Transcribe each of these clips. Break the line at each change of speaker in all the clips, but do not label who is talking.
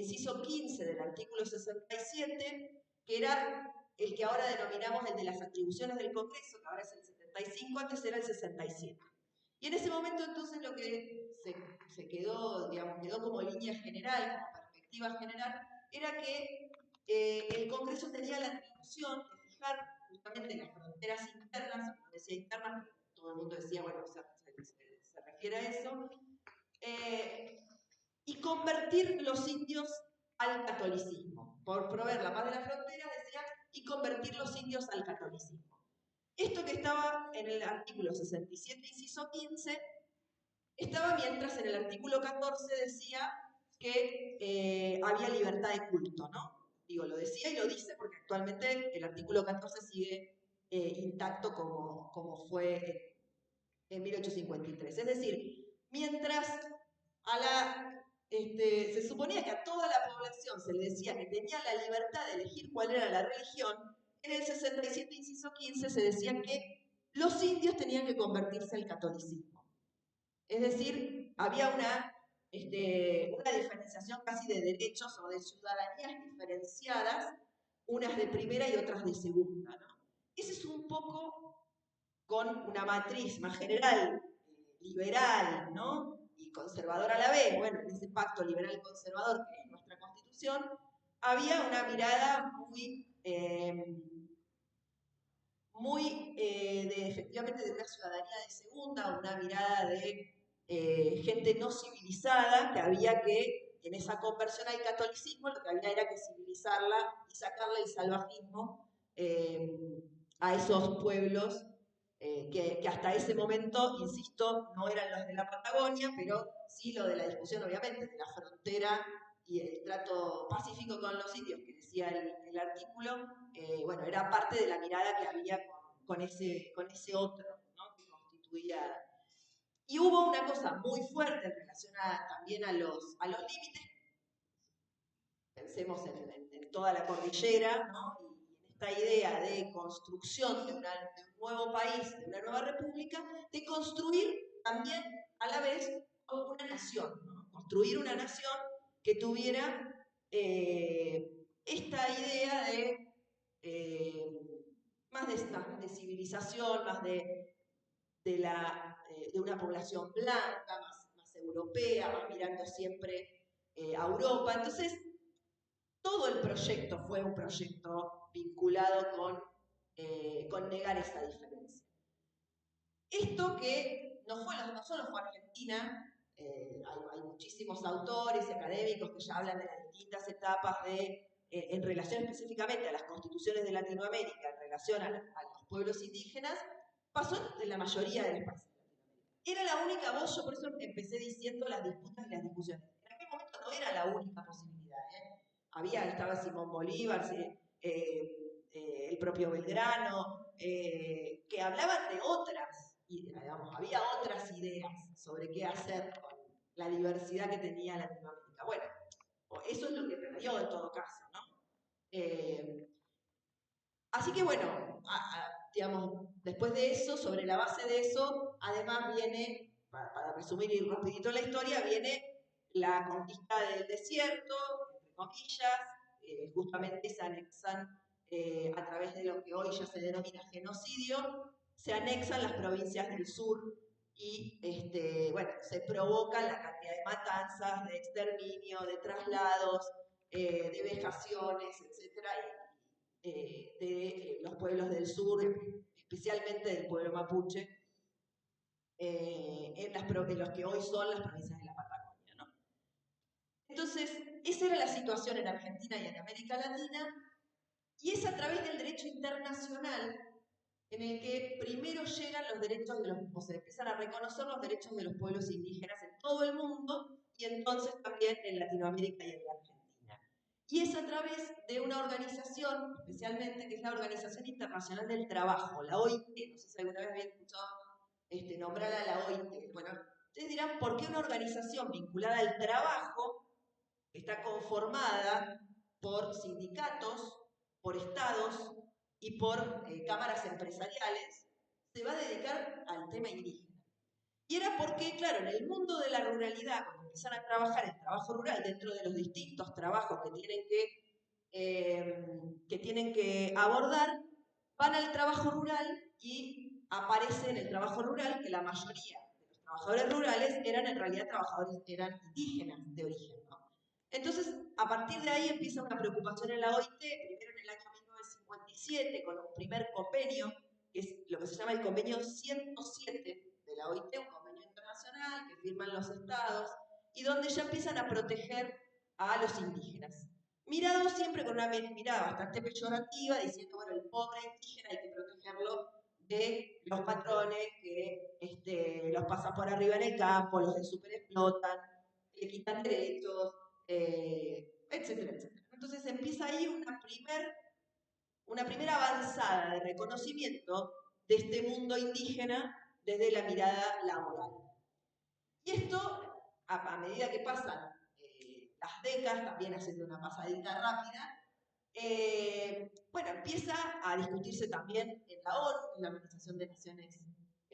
inciso 15 del artículo 67, que era el que ahora denominamos el de las atribuciones del Congreso, que ahora es el 75, antes era el 67. Y en ese momento entonces lo que se quedó, digamos, quedó como línea general, como perspectiva general, era que el Congreso tenía la atribución de fijar justamente las fronteras internas, como decía internas, todo el mundo decía, bueno, se refiere a eso, y convertir los indios al catolicismo. Por proveer la paz de la frontera, decía, y convertir los indios al catolicismo. Esto que estaba en el artículo 67, inciso 15, estaba mientras en el artículo 14 decía que había libertad de culto, ¿no? Digo, lo decía y lo dice porque actualmente el artículo 14 sigue intacto como fue en 1853. Es decir, mientras se suponía que a toda la población se le decía que tenía la libertad de elegir cuál era la religión, en el 67, inciso 15, se decía que los indios tenían que convertirse al catolicismo. Es decir, había una diferenciación casi de derechos o de ciudadanías diferenciadas, unas de primera y otras de segunda, ¿no? Ese es un poco con una matriz más general, liberal, ¿no? Y conservadora a la vez. Bueno, en ese pacto liberal y conservador que es nuestra Constitución, había una mirada efectivamente de una ciudadanía de segunda, una mirada de gente no civilizada, que había que, en esa conversión al catolicismo, lo que había era que civilizarla y sacarle el salvajismo a esos pueblos que hasta ese momento, insisto, no eran los de la Patagonia, pero sí lo de la discusión, obviamente, de la frontera y el trato pacífico con los indios, que decía el artículo, bueno, era parte de la mirada que había con ese otro, ¿no? Que constituía. Y hubo una cosa muy fuerte en relación también a los límites. Pensemos en toda la cordillera, ¿no? Y en esta idea de construcción de un nuevo país, de una nueva república, de construir también a la vez una nación, ¿no? Construir una nación que tuviera esta idea de más de civilización, más de una población blanca, más europea, más mirando siempre a Europa. Entonces, todo el proyecto fue un proyecto vinculado con negar esa diferencia. Esto que no solo fue Argentina, hay muchísimos autores y académicos que ya hablan de las distintas etapas en relación específicamente a las constituciones de Latinoamérica, en relación a los pueblos indígenas, pasó en la mayoría de los países de Latinoamérica. Era la única voz, yo por eso empecé diciendo las disputas y las discusiones. En aquel momento no era la única posibilidad, estaba Simón Bolívar, el propio Belgrano, que hablaban de otras, digamos, había otras ideas sobre qué hacer con la diversidad que tenía Latinoamérica. Bueno, eso es lo que perdió en todo caso, ¿no? Así que bueno, digamos, después de eso, sobre la base de eso, además viene, para resumir y rapidito la historia, viene la conquista del desierto, entre comillas, justamente se anexan a través de lo que hoy ya se denomina genocidio, se anexan las provincias del sur y bueno, se provoca la cantidad de matanzas, de exterminio, de traslados, de vejaciones, etcétera, de los pueblos del sur, especialmente del pueblo mapuche, en los que hoy son las provincias de la Patagonia, ¿no? Entonces, esa era la situación en Argentina y en América Latina, y es a través del derecho internacional en el que primero llegan los derechos o se empiezan a reconocer los derechos de los pueblos indígenas en todo el mundo, y entonces también en Latinoamérica y en la Argentina. Y es a través de una organización, especialmente, que es la Organización Internacional del Trabajo, la OIT. No sé si alguna vez habían escuchado nombrar a la OIT. Bueno, ustedes dirán, ¿por qué una organización vinculada al trabajo, que está conformada por sindicatos, por estados y por cámaras empresariales, se va a dedicar al tema indígena? Y era porque, claro, en el mundo de la ruralidad, cuando empiezan a trabajar el trabajo rural dentro de los distintos trabajos que tienen que abordar, van al trabajo rural y aparece en el trabajo rural que la mayoría de los trabajadores rurales eran en realidad trabajadores, eran indígenas de origen, ¿no? Entonces, a partir de ahí empieza una preocupación en la OIT, primero en el año 1957, con un primer convenio, que es lo que se llama el convenio 107 de la OIT, un convenio internacional que firman los estados, y donde ya empiezan a proteger a los indígenas. Mirado siempre con una mirada bastante peyorativa, diciendo, bueno, el pobre indígena hay que protegerlo de los patrones que los pasan por arriba en el campo, los superexplotan, le quitan derechos, etcétera, etcétera. Entonces empieza ahí una primera avanzada de reconocimiento de este mundo indígena desde la mirada laboral. Y esto, a medida que pasan las décadas, también haciendo una pasadita rápida, bueno, empieza a discutirse también en la ONU, en la Organización de Naciones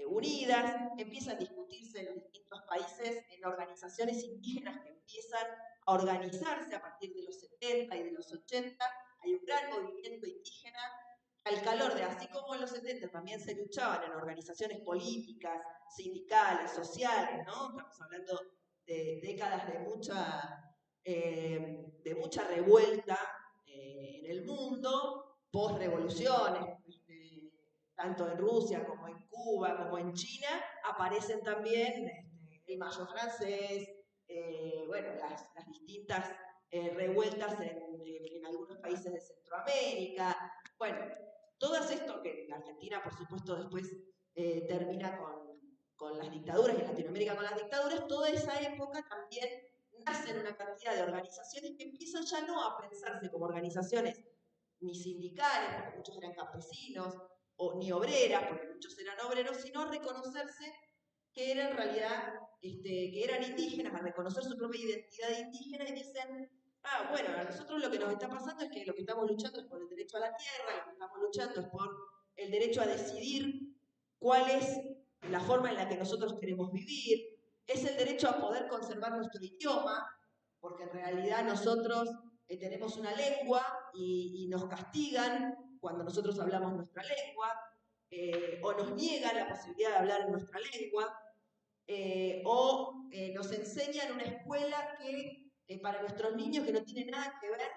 Unidas, empieza a discutirse en los distintos países, en organizaciones indígenas que empiezan a organizarse a partir de los 70 y de los 80. Hay un gran movimiento indígena al calor de, así como en los 70 también se luchaban en organizaciones políticas, sindicales, sociales, ¿no? Estamos hablando de décadas de mucha revuelta en el mundo, post-revoluciones, tanto en Rusia como en Cuba, como en China, aparecen también el mayo francés, bueno, las distintas revueltas en algunos países de Centroamérica. Bueno, todo esto que en Argentina, por supuesto, después termina con las dictaduras, y en Latinoamérica con las dictaduras, toda esa época también nacen una cantidad de organizaciones que empiezan ya no a pensarse como organizaciones ni sindicales, porque muchos eran campesinos, o ni obreras, porque muchos eran obreros, sino a reconocerse que eran en realidad, que eran indígenas, a reconocer su propia identidad indígena y dicen, ah, bueno, a nosotros lo que nos está pasando es que lo que estamos luchando es por el derecho a la tierra, lo que estamos luchando es por el derecho a decidir cuál es la forma en la que nosotros queremos vivir, es el derecho a poder conservar nuestro idioma, porque en realidad nosotros tenemos una lengua y nos castigan cuando nosotros hablamos nuestra lengua, o nos niegan la posibilidad de hablar en nuestra lengua, o nos enseñan una escuela que para nuestros niños que no tiene nada que ver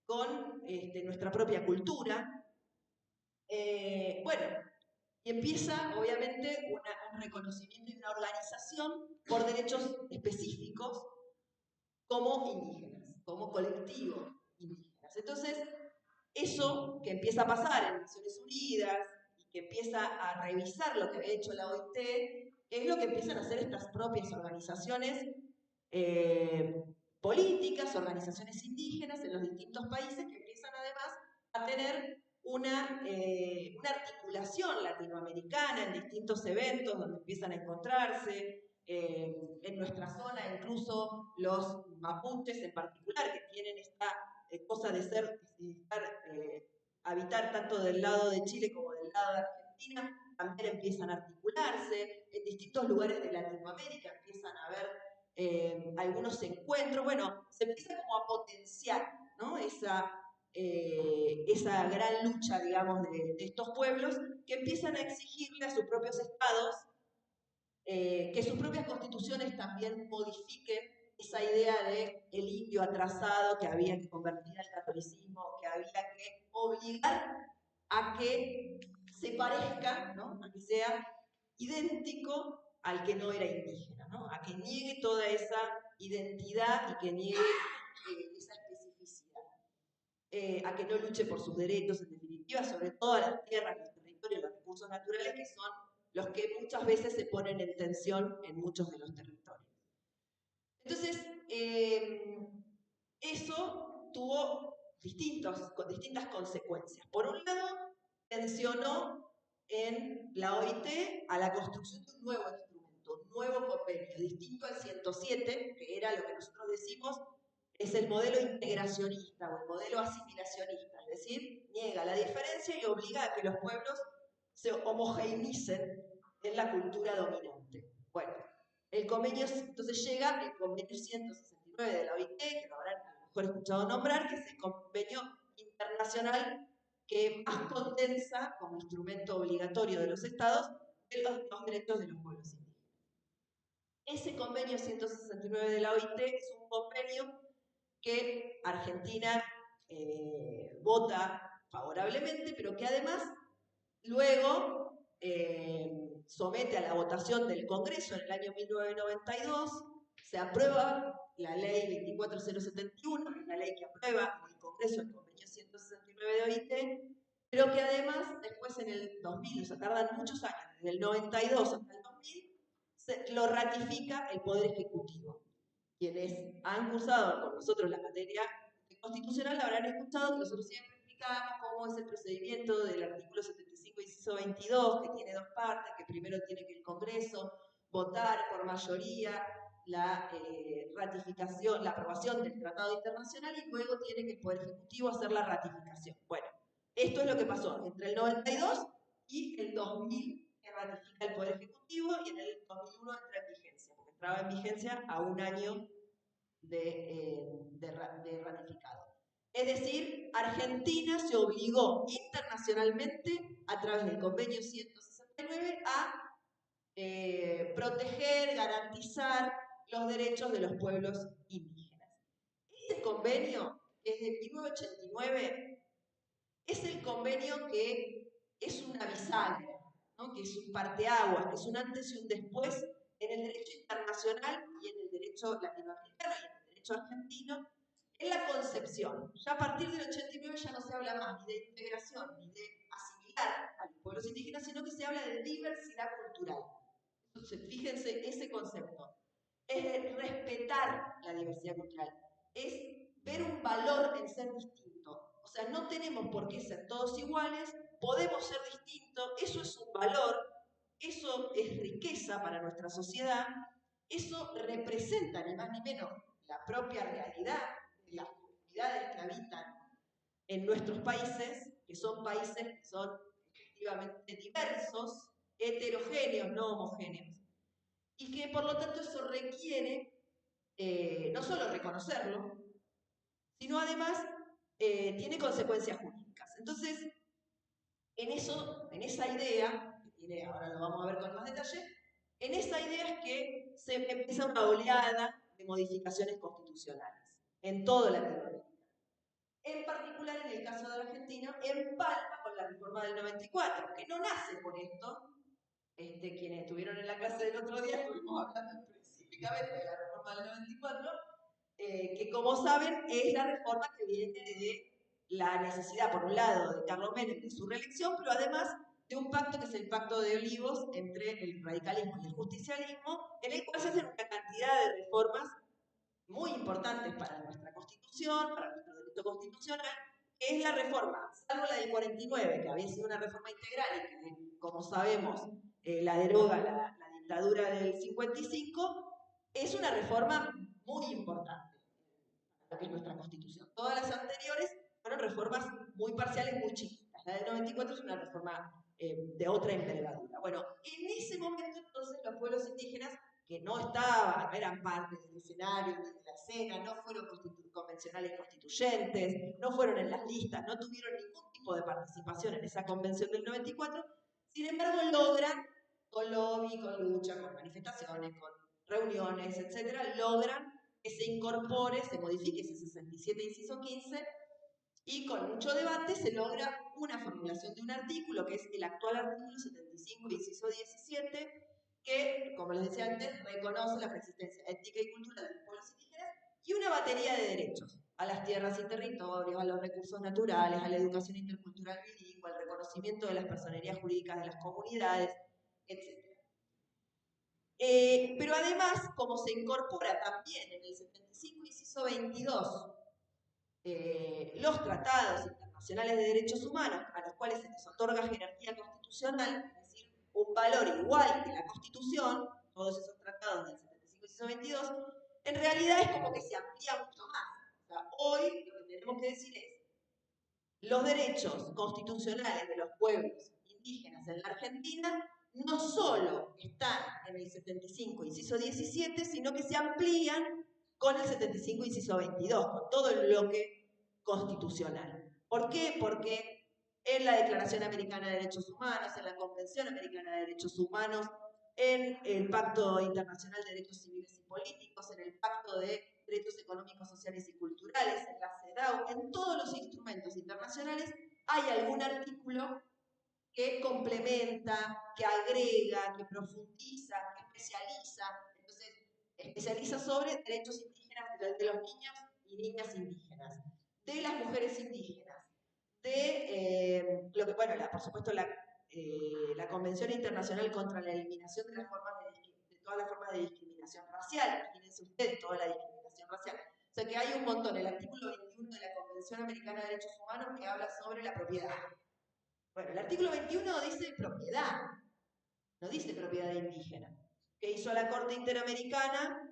con nuestra propia cultura. Bueno, y empieza obviamente un reconocimiento y una organización por derechos específicos como indígenas, como colectivo indígenas. Entonces, eso que empieza a pasar en Naciones Unidas y que empieza a revisar lo que había hecho la OIT, es lo que empiezan a hacer estas propias organizaciones políticas, organizaciones indígenas en los distintos países que empiezan además a tener una articulación latinoamericana en distintos eventos donde empiezan a encontrarse. En nuestra zona incluso los mapuches en particular, que tienen esta cosa de habitar tanto del lado de Chile como del lado de Argentina, también empiezan a articularse. En distintos lugares de Latinoamérica empiezan a haber algunos encuentros. Bueno, se empieza como a potenciar, ¿no? Esa gran lucha, digamos, de estos pueblos que empiezan a exigirle a sus propios estados que sus propias constituciones también modifiquen esa idea de el indio atrasado que había que convertir al catolicismo, que había que obligar a que se parezca, ¿no? A que sea idéntico al que no era indígena, ¿no? A que niegue toda esa identidad y que niegue esa especificidad, a que no luche por sus derechos, en definitiva, sobre todo las tierras, los territorios, los recursos naturales, que son los que muchas veces se ponen en tensión en muchos de los territorios. Entonces, eso tuvo distintas consecuencias. Por un lado, tensionó en la OIT a la construcción de un nuevo instrumento, un nuevo convenio, distinto al 107, que era lo que nosotros decimos es el modelo integracionista o el modelo asimilacionista, es decir, niega la diferencia y obliga a que los pueblos se homogeneicen en la cultura dominante. Bueno, el convenio, entonces llega el convenio 169 de la OIT, que lo habrán a lo mejor escuchado nombrar, que es el convenio internacional que más condensa como instrumento obligatorio de los estados de los derechos de los pueblos indígenas. Ese convenio 169 de la OIT es un convenio que Argentina vota favorablemente, pero que además luego somete a la votación del Congreso en el año 1992, se aprueba la ley 24071, que es la ley que aprueba en el Congreso el convenio 169 de OIT, pero que además después en el 2000, o sea, tardan muchos años, desde el 92 hasta el 2000, lo ratifica el Poder Ejecutivo. Quienes han cursado con nosotros la materia constitucional habrán escuchado que nosotros siempre explicamos cómo es el procedimiento del artículo 75, inciso 22, que tiene dos partes, que primero tiene que el Congreso votar por mayoría la ratificación, la aprobación del tratado internacional y luego tiene que el Poder Ejecutivo hacer la ratificación. Bueno, esto es lo que pasó entre el 92 y el 2000, que ratifica el Poder Ejecutivo, y en el 2001 entra en vigencia, porque entraba en vigencia a un año de ratificado. Es decir, Argentina se obligó internacionalmente a través del convenio 169 a proteger, garantizar los derechos de los pueblos indígenas. Este convenio, que es de 1989, es el convenio que es una bisagra, ¿no? Que es un parteaguas, que es un antes y un después en el derecho internacional y en el derecho latinoamericano y en el derecho argentino, en la concepción. Ya a partir del 89 ya no se habla más ni de integración ni de asimilar a los pueblos indígenas, sino que se habla de diversidad cultural. Entonces, fíjense ese concepto. Es respetar la diversidad cultural, es ver un valor en ser distinto. O sea, no tenemos por qué ser todos iguales, podemos ser distintos, eso es un valor, eso es riqueza para nuestra sociedad, eso representa ni más ni menos la propia realidad de las comunidades que habitan en nuestros países, que son países que son efectivamente diversos, heterogéneos, no homogéneos, y que por lo tanto eso requiere no solo reconocerlo, sino además tiene consecuencias jurídicas. Entonces, en esa idea, que tiene, ahora lo vamos a ver con más detalle, en esa idea es que se empieza una oleada de modificaciones constitucionales en toda Latinoamérica. En particular, en el caso de Argentina, empalma con la reforma del 94, que no nace por esto. Quienes estuvieron en la clase del otro día estuvimos hablando específicamente de la reforma del 94, que como saben es la reforma que viene de la necesidad, por un lado, de Carlos Menem de su reelección, pero además de un pacto que es el Pacto de Olivos entre el radicalismo y el justicialismo, en el cual se hacen una cantidad de reformas muy importantes para nuestra Constitución, para nuestro derecho constitucional, que es la reforma, salvo la del 49, que había sido una reforma integral y que, como sabemos, la deroga la dictadura del 55, es una reforma muy importante para lo que es nuestra Constitución. Todas las anteriores fueron reformas muy parciales, muy chiquitas. La del 94 es una reforma de otra envergadura. Bueno, en ese momento entonces los pueblos indígenas que no estaban, no eran parte del escenario ni de la escena, no fueron convencionales constituyentes, no fueron en las listas, no tuvieron ningún tipo de participación en esa convención del 94, sin embargo logran, con lobby, con lucha, con manifestaciones, con reuniones, etcétera, logran que se incorpore, se modifique ese 67 inciso 15 y con mucho debate se logra una formulación de un artículo, que es el actual artículo 75 inciso 17, que, como les decía antes, reconoce la preexistencia étnica y cultural de los pueblos indígenas y una batería de derechos a las tierras y territorios, a los recursos naturales, a la educación intercultural bilingüe, al reconocimiento de las personerías jurídicas de las comunidades, etc. Pero además, como se incorpora también en el 75, inciso 22, los tratados internacionales de derechos humanos, a los cuales se les otorga jerarquía constitucional, es decir, un valor igual que la Constitución, todos esos tratados del 75, inciso 22, en realidad es como que se amplía mucho más. O sea, hoy lo que tenemos que decir es, los derechos constitucionales de los pueblos indígenas en la Argentina no solo están en el 75, inciso 17, sino que se amplían con el 75, inciso 22, con todo el bloque constitucional. ¿Por qué? Porque en la Declaración Americana de Derechos Humanos, en la Convención Americana de Derechos Humanos, en el Pacto Internacional de Derechos Civiles y Políticos, en el Pacto de Derechos Económicos, Sociales y Culturales, en la CEDAW, en todos los instrumentos internacionales hay algún artículo que complementa, que agrega, que profundiza, que especializa. Entonces, especializa sobre derechos indígenas de los niños y niñas indígenas, de las mujeres indígenas, de lo que, bueno, por supuesto, la Convención Internacional contra la Eliminación de todas las formas de discriminación racial. Imagínense ustedes toda la discriminación racial. O sea que hay un montón. El artículo 21 de la Convención Americana de Derechos Humanos que habla sobre la propiedad. Bueno, el artículo 21 dice propiedad, no dice propiedad indígena. ¿Qué hizo la Corte Interamericana?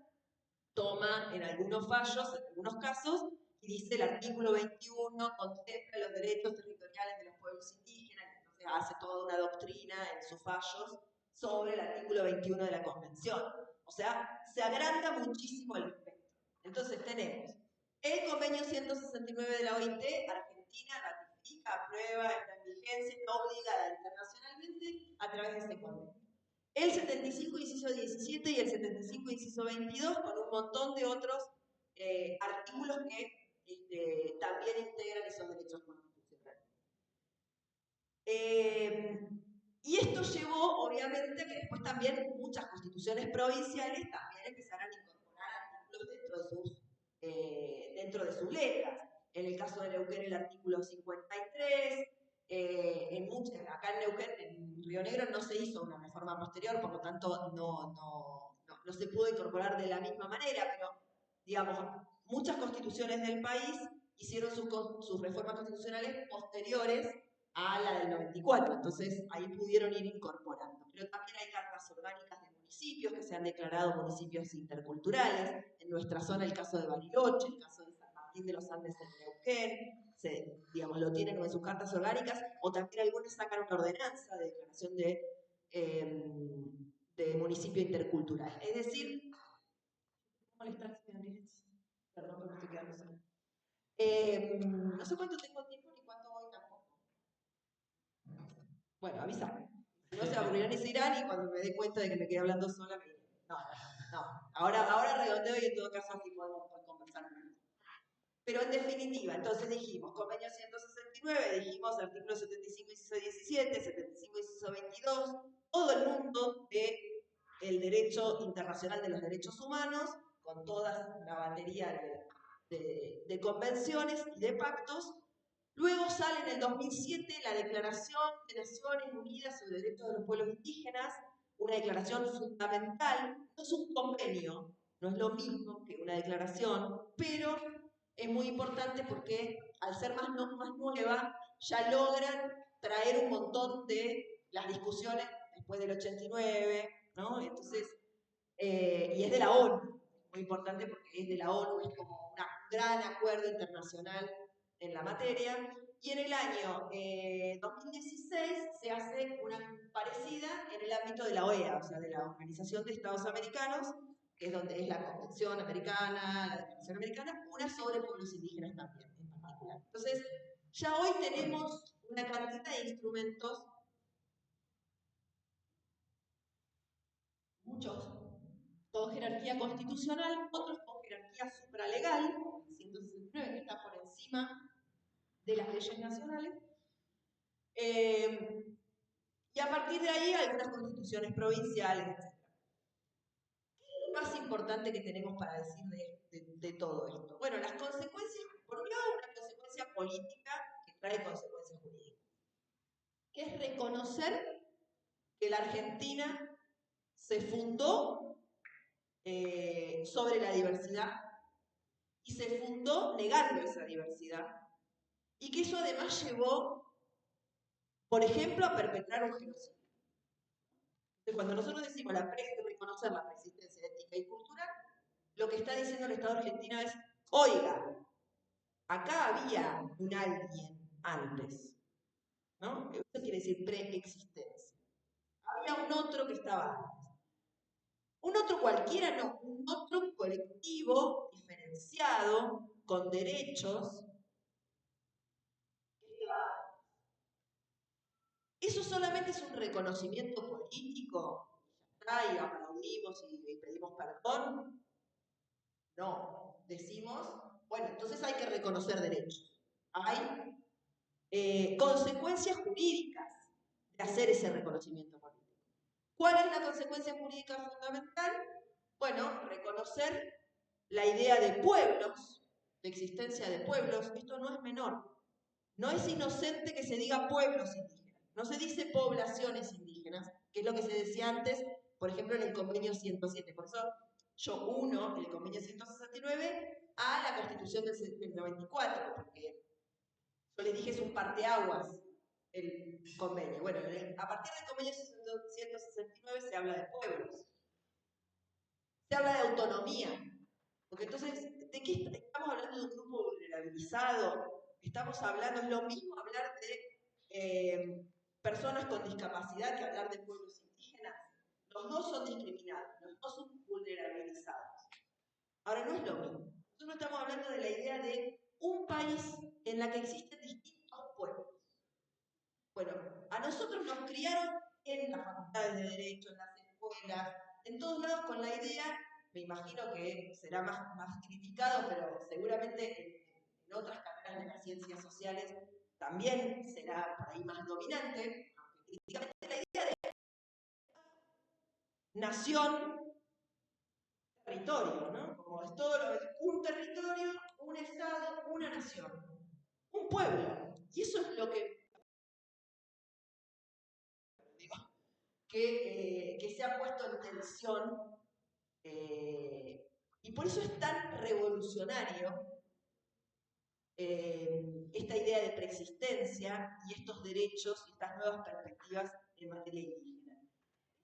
Toma en algunos fallos, en algunos casos, y dice el artículo 21 contempla los derechos territoriales de los pueblos indígenas, entonces hace toda una doctrina en sus fallos sobre el artículo 21 de la Convención. O sea, se agranda muchísimo el espectro. Entonces tenemos el convenio 169 de la OIT, Argentina ratifica, aprueba, está en vigencia, está obligada internacionalmente a través de este convenio. El 75, inciso 17 y el 75, inciso 22, con un montón de otros artículos que también integran esos derechos constitucionales. Y esto llevó, obviamente, a que después también muchas constituciones provinciales también empezaran a incorporar artículos dentro de sus letras. En el caso de Neuquén, el artículo 53, acá en Neuquén, en Río Negro, no se hizo una reforma posterior, por lo tanto no se pudo incorporar de la misma manera, pero, digamos, muchas constituciones del país hicieron sus reformas constitucionales posteriores a la del 94, entonces ahí pudieron ir incorporando. Pero también hay cartas orgánicas de municipios que se han declarado municipios interculturales. En nuestra zona el caso de Bariloche, el caso de San Martín de los Andes en Neuquén, digamos, lo tienen en sus cartas orgánicas, o también algunos sacan una ordenanza de declaración de municipio intercultural. Es decir, perdón que me estoy quedando sola. No sé cuánto tengo tiempo ni cuánto voy tampoco. Bueno, avísame. Si no se aburrirán y se irán, y cuando me dé cuenta de que me quedé hablando sola, me diré. No. Ahora redondeo y en todo caso así podemos conversar un minuto. Pero en definitiva, entonces dijimos, convenio 169, dijimos artículo 75, inciso 17, 75, inciso 22, todo el mundo del derecho internacional de los derechos humanos, con toda una batería de convenciones y de pactos. Luego sale en el 2007 la Declaración de Naciones Unidas sobre los Derechos de los Pueblos Indígenas, una declaración fundamental, no es un convenio, no es lo mismo que una declaración, pero es muy importante porque al ser más nueva, ya logran traer un montón de las discusiones después del 89, ¿no? Entonces, y es de la ONU, muy importante porque es de la ONU, es como un gran acuerdo internacional en la materia, y en el año 2016 se hace una parecida en el ámbito de la OEA, o sea, de la Organización de Estados Americanos, que es donde es la Convención Americana, la Declaración Americana, una sobre pueblos indígenas también, en particular. Entonces, ya hoy tenemos una cantidad de instrumentos, muchos, con jerarquía constitucional, otros con jerarquía supralegal, como el 169, que está por encima de las leyes nacionales, y a partir de ahí algunas constituciones provinciales, etc. ¿Qué es lo más importante que tenemos para decir de todo esto? Bueno, las consecuencias, por un lado, una consecuencia política que trae consecuencias jurídicas, que es reconocer que la Argentina se fundó sobre la diversidad y se fundó negando esa diversidad, y que eso además llevó, por ejemplo, a perpetrar un genocidio. Entonces, cuando nosotros decimos reconocer la preexistencia ética y cultural, lo que está diciendo el Estado argentino es, oiga, acá había un alguien antes, ¿no? Eso quiere decir preexistencia. había un otro que estaba antes. Un otro cualquiera no, un otro colectivo diferenciado, con derechos. ¿Eso solamente es un reconocimiento político? Ya está, y aplaudimos y pedimos perdón. No, decimos, bueno, entonces hay que reconocer derechos. Hay consecuencias jurídicas de hacer ese reconocimiento político. ¿Cuál es la consecuencia jurídica fundamental? Bueno, reconocer la idea de pueblos, de existencia de pueblos. Esto no es menor. No es inocente que se diga pueblos indígenas. No se dice poblaciones indígenas, que es lo que se decía antes, por ejemplo, en el convenio 107. Por eso yo uno el convenio 169 a la Constitución del 94, porque yo les dije es un parteaguas el convenio. Bueno, a partir del convenio 169 se habla de pueblos, se habla de autonomía, porque entonces, ¿de qué estamos hablando? ¿De un grupo vulnerabilizado? Estamos hablando, es lo mismo hablar de personas con discapacidad que hablar de pueblos indígenas. Los dos son discriminados, los dos son vulnerabilizados. Ahora, no es lo mismo. Nosotros estamos hablando de la idea de un país en la que existen distintos pueblos. Bueno, a nosotros nos criaron en las facultades de Derecho, en las escuelas, en todos lados con la idea, me imagino que será más criticado, pero seguramente en otras carreras de las ciencias sociales también será por ahí más dominante, aunque críticamente la idea de nación, territorio, ¿no? Como es todo un territorio, un estado, una nación, un pueblo. Y eso es lo que se ha puesto en tensión y por eso es tan revolucionario esta idea de preexistencia y estos derechos y estas nuevas perspectivas en materia indígena.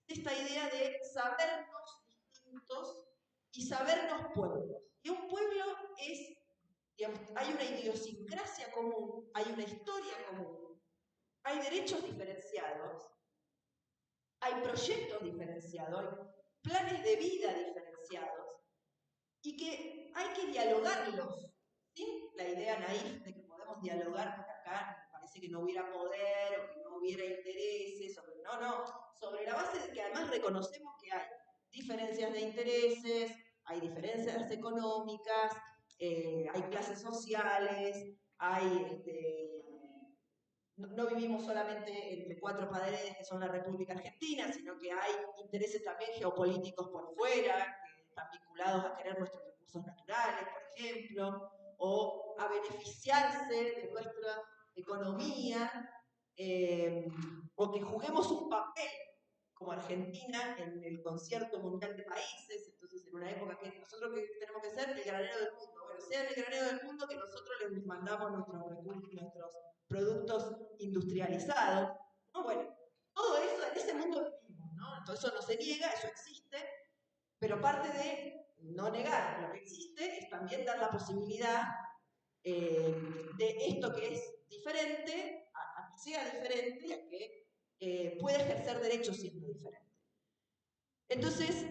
Esta idea de sabernos distintos y sabernos pueblos. Y un pueblo es, digamos, hay una idiosincrasia común, hay una historia común, hay derechos diferenciados, hay proyectos diferenciados, hay planes de vida diferenciados, y que hay que dialogarlos, sin la idea naif de que podemos dialogar porque acá parece que no hubiera poder o que no hubiera intereses, no, sobre la base de que además reconocemos que hay diferencias de intereses, hay diferencias económicas, hay clases sociales, hay no vivimos solamente entre cuatro paredes que son la República Argentina, sino que hay intereses también geopolíticos por fuera, que están vinculados a querer nuestros recursos naturales, por ejemplo, o a beneficiarse de nuestra economía, o que juguemos un papel como Argentina en el concierto mundial de países, entonces en una época que nosotros que tenemos que ser el granero del mundo, bueno, sean el granero del mundo que nosotros les mandamos nuestros recursos, nuestros productos industrializados, ¿no? Bueno, todo eso, en ese mundo vivimos, ¿no? Todo eso no se niega, eso existe, pero parte de no negar lo que existe es también dar la posibilidad de esto que es diferente, a que sea diferente y a que pueda ejercer derechos siendo diferente. Entonces,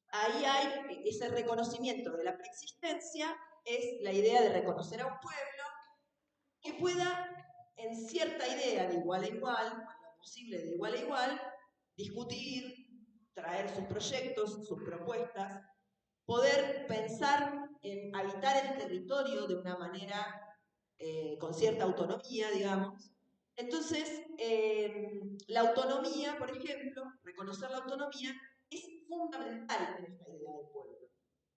ahí hay ese reconocimiento de la preexistencia, es la idea de reconocer a un pueblo que pueda, en cierta idea de igual a igual, en lo posible de igual a igual, discutir, traer sus proyectos, sus propuestas, poder pensar en habitar el territorio de una manera con cierta autonomía, digamos. Entonces, la autonomía, por ejemplo, reconocer la autonomía, es fundamental en esta idea del pueblo.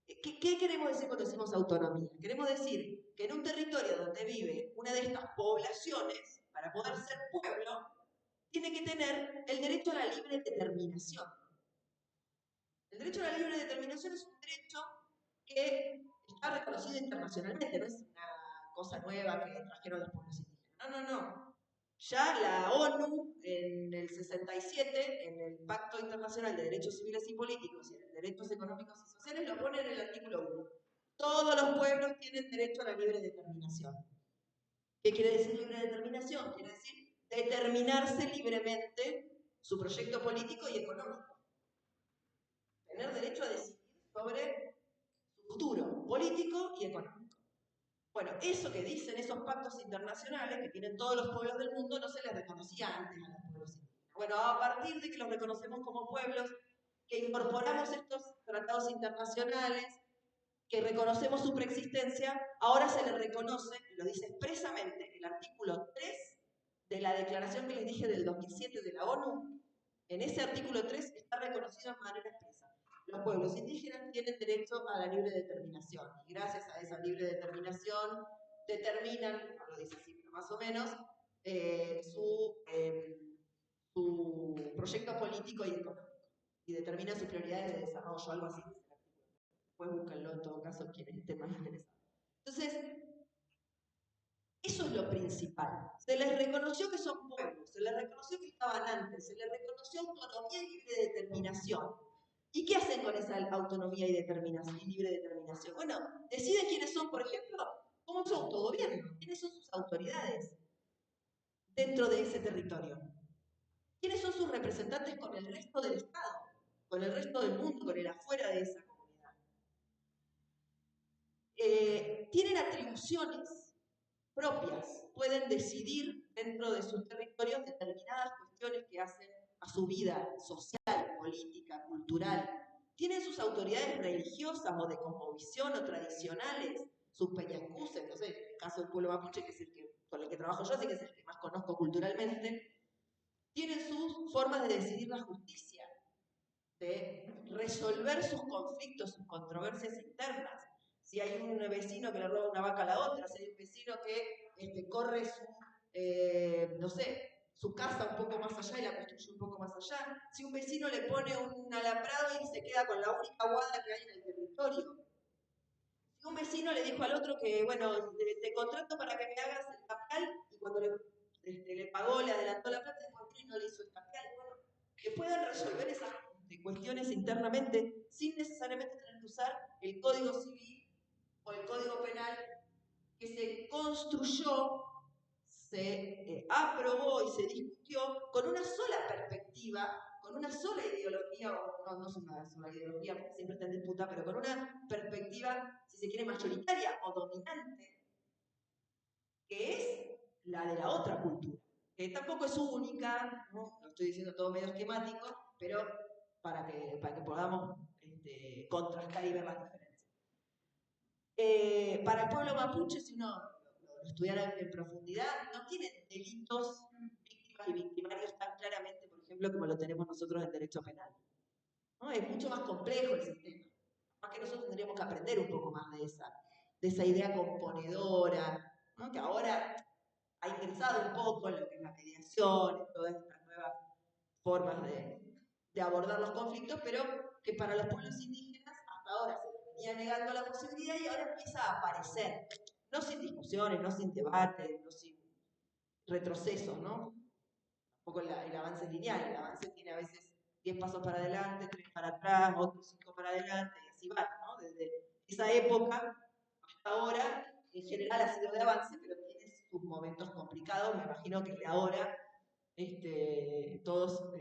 ¿Qué queremos decir cuando decimos autonomía? Queremos decir que en un territorio donde vive una de estas poblaciones, para poder ser pueblo, tiene que tener el derecho a la libre determinación. El derecho a la libre determinación es un derecho que está reconocido internacionalmente, no es una cosa nueva que trajeron los pueblos indígenas. No. Ya la ONU en el 67, en el Pacto Internacional de Derechos Civiles y Políticos y en Derechos Económicos y Sociales, lo pone en el artículo 1. Todos los pueblos tienen derecho a la libre determinación. ¿Qué quiere decir libre determinación? Quiere decir determinarse libremente su proyecto político y económico. Tener derecho a decidir sobre su futuro político y económico. Bueno, eso que dicen esos pactos internacionales que tienen todos los pueblos del mundo no se les reconocía antes a los pueblos indígenas. Bueno, a partir de que los reconocemos como pueblos, que incorporamos estos tratados internacionales, que reconocemos su preexistencia, ahora se les reconoce, y lo dice expresamente el artículo 3 de la declaración que les dije del 2007 de la ONU. En ese artículo 3 está reconocido de manera expresa. Los pueblos indígenas tienen derecho a la libre determinación y gracias a esa libre determinación determinan, no lo dice así, pero más o menos, su proyecto político y económico y determinan sus prioridades de desarrollo, algo así. Después búsquenlo en todo caso quienes estén más interesados. Entonces, eso es lo principal. Se les reconoció que son pueblos, se les reconoció que estaban antes, se les reconoció autonomía y libre determinación. ¿Y qué hacen con esa autonomía y determinación y libre determinación? Bueno, deciden quiénes son, por ejemplo, cómo es su autogobierno, quiénes son sus autoridades dentro de ese territorio. ¿Quiénes son sus representantes con el resto del Estado, con el resto del mundo, con el afuera de esa comunidad? Tienen atribuciones propias, pueden decidir dentro de sus territorios determinadas cuestiones que hacen a su vida social, política, cultural. Tienen sus autoridades religiosas o de cosmovisión o tradicionales, sus peñascuses, no sé, en el caso del pueblo mapuche, que es el que, con el que trabajo yo, así que es el que más conozco culturalmente, tienen sus formas de decidir la justicia, de resolver sus conflictos, sus controversias internas. Si hay un vecino que le roba una vaca a la otra, si hay un vecino que corre su, no sé, su casa un poco más allá y la construye un poco más allá, si un vecino le pone un alambrado y se queda con la única guada que hay en el territorio, si un vecino le dijo al otro que, bueno, te contrato para que me hagas el capital y cuando le pagó, le adelantó la plata y no le hizo el capital, bueno, que puedan resolver esas cuestiones internamente sin necesariamente tener que usar el Código Civil o el Código Penal que se construyó, se aprobó y se discutió con una sola perspectiva, con una sola ideología, o no es una sola ideología porque siempre está en disputa, pero con una perspectiva, si se quiere, mayoritaria o dominante, que es la de la otra cultura, que tampoco es única, ¿no? Lo estoy diciendo todo medio esquemático, pero para que podamos contrastar y ver las diferencias. Para el pueblo mapuche, si uno lo estudiara en profundidad, no tienen delitos, víctimas y victimarios tan claramente, por ejemplo, como lo tenemos nosotros en derecho penal, ¿no? Es mucho más complejo el sistema. Más que nosotros tendríamos que aprender un poco más de esa idea componedora, ¿no? Que ahora ha ingresado un poco en lo que es la mediación, en todas estas nuevas formas de abordar los conflictos, pero que para los pueblos indígenas hasta ahora se les venía negando la posibilidad y ahora empieza a aparecer, no sin discusiones, no sin debates, no sin retrocesos, ¿no? Tampoco el avance lineal, el avance tiene a veces 10 pasos para adelante, 3 para atrás, otros 5 para adelante, y así va, ¿no? Desde esa época hasta ahora, en general ha sido de avance, pero tiene sus momentos complicados, me imagino que de ahora todos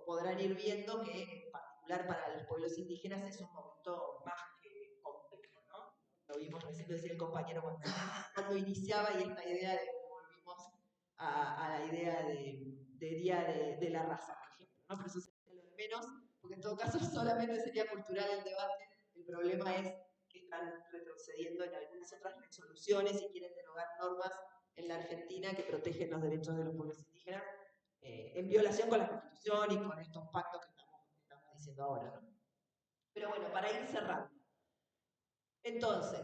podrán ir viendo que en particular para los pueblos indígenas es un momento más que complejo, ¿no? Lo vimos recién, lo decía el compañero cuando iniciaba y esta idea de que volvimos a la idea de día de la raza, por ejemplo, ¿no? Pero eso sería lo de menos, porque en todo caso solamente sería cultural el debate, el problema es que están retrocediendo en algunas otras resoluciones y quieren derogar normas en la Argentina que protegen los derechos de los pueblos indígenas en violación con la Constitución y con estos pactos que estamos diciendo ahora, ¿no? Pero bueno, para ir cerrando. Entonces,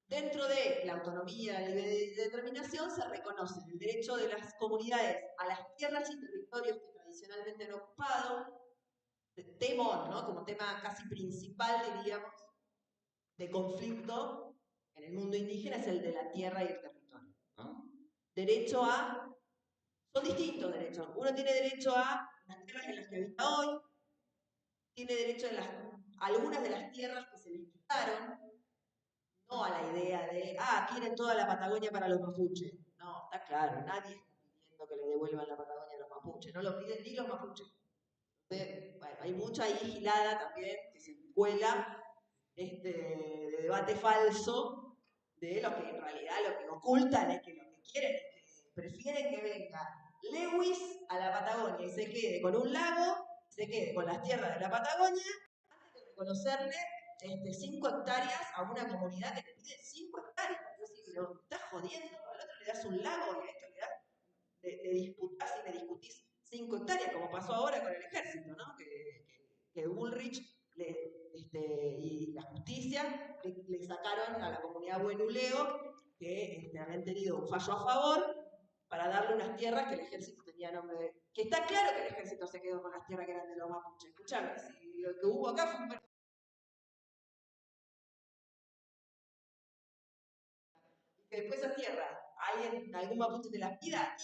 dentro de la autonomía, la libre determinación, se reconoce el derecho de las comunidades a las tierras y territorios que tradicionalmente han ocupado, temor, ¿no? Como tema casi principal, diríamos, de conflicto en el mundo indígena es el de la tierra y el territorio, ¿no? Derecho a... Son distintos derechos. Uno tiene derecho a las tierras en las que habita hoy, tiene derecho a algunas de las tierras que se les quitaron, no a la idea de, quieren toda la Patagonia para los mapuches. No, está claro, nadie está pidiendo que le devuelvan la Patagonia a los mapuches. mapuches, no lo piden ni los mapuches. Entonces, bueno, hay mucha ahí gilada también que se cuela de debate falso de lo que en realidad lo que ocultan es que lo que quieren es que prefieren que venga Lewis a la Patagonia y se quede con un lago, se quede con las tierras de la Patagonia, antes de reconocerle 5 hectáreas a una comunidad que le pide 5 hectáreas. Entonces, lo estás jodiendo, al otro le das un lago y a esto le das, le disputás y le discutís 5 hectáreas, como pasó ahora con el ejército, ¿no? Que Bullrich y la justicia le sacaron a la comunidad Buenuleo, que habían tenido un fallo a favor, para darle unas tierras que el ejército tenía nombre de... Que está claro que el ejército se quedó con las tierras que eran de los mapuches. Escuchame, si lo que hubo acá fue un... Que después esa tierra, algún mapuche te las pida,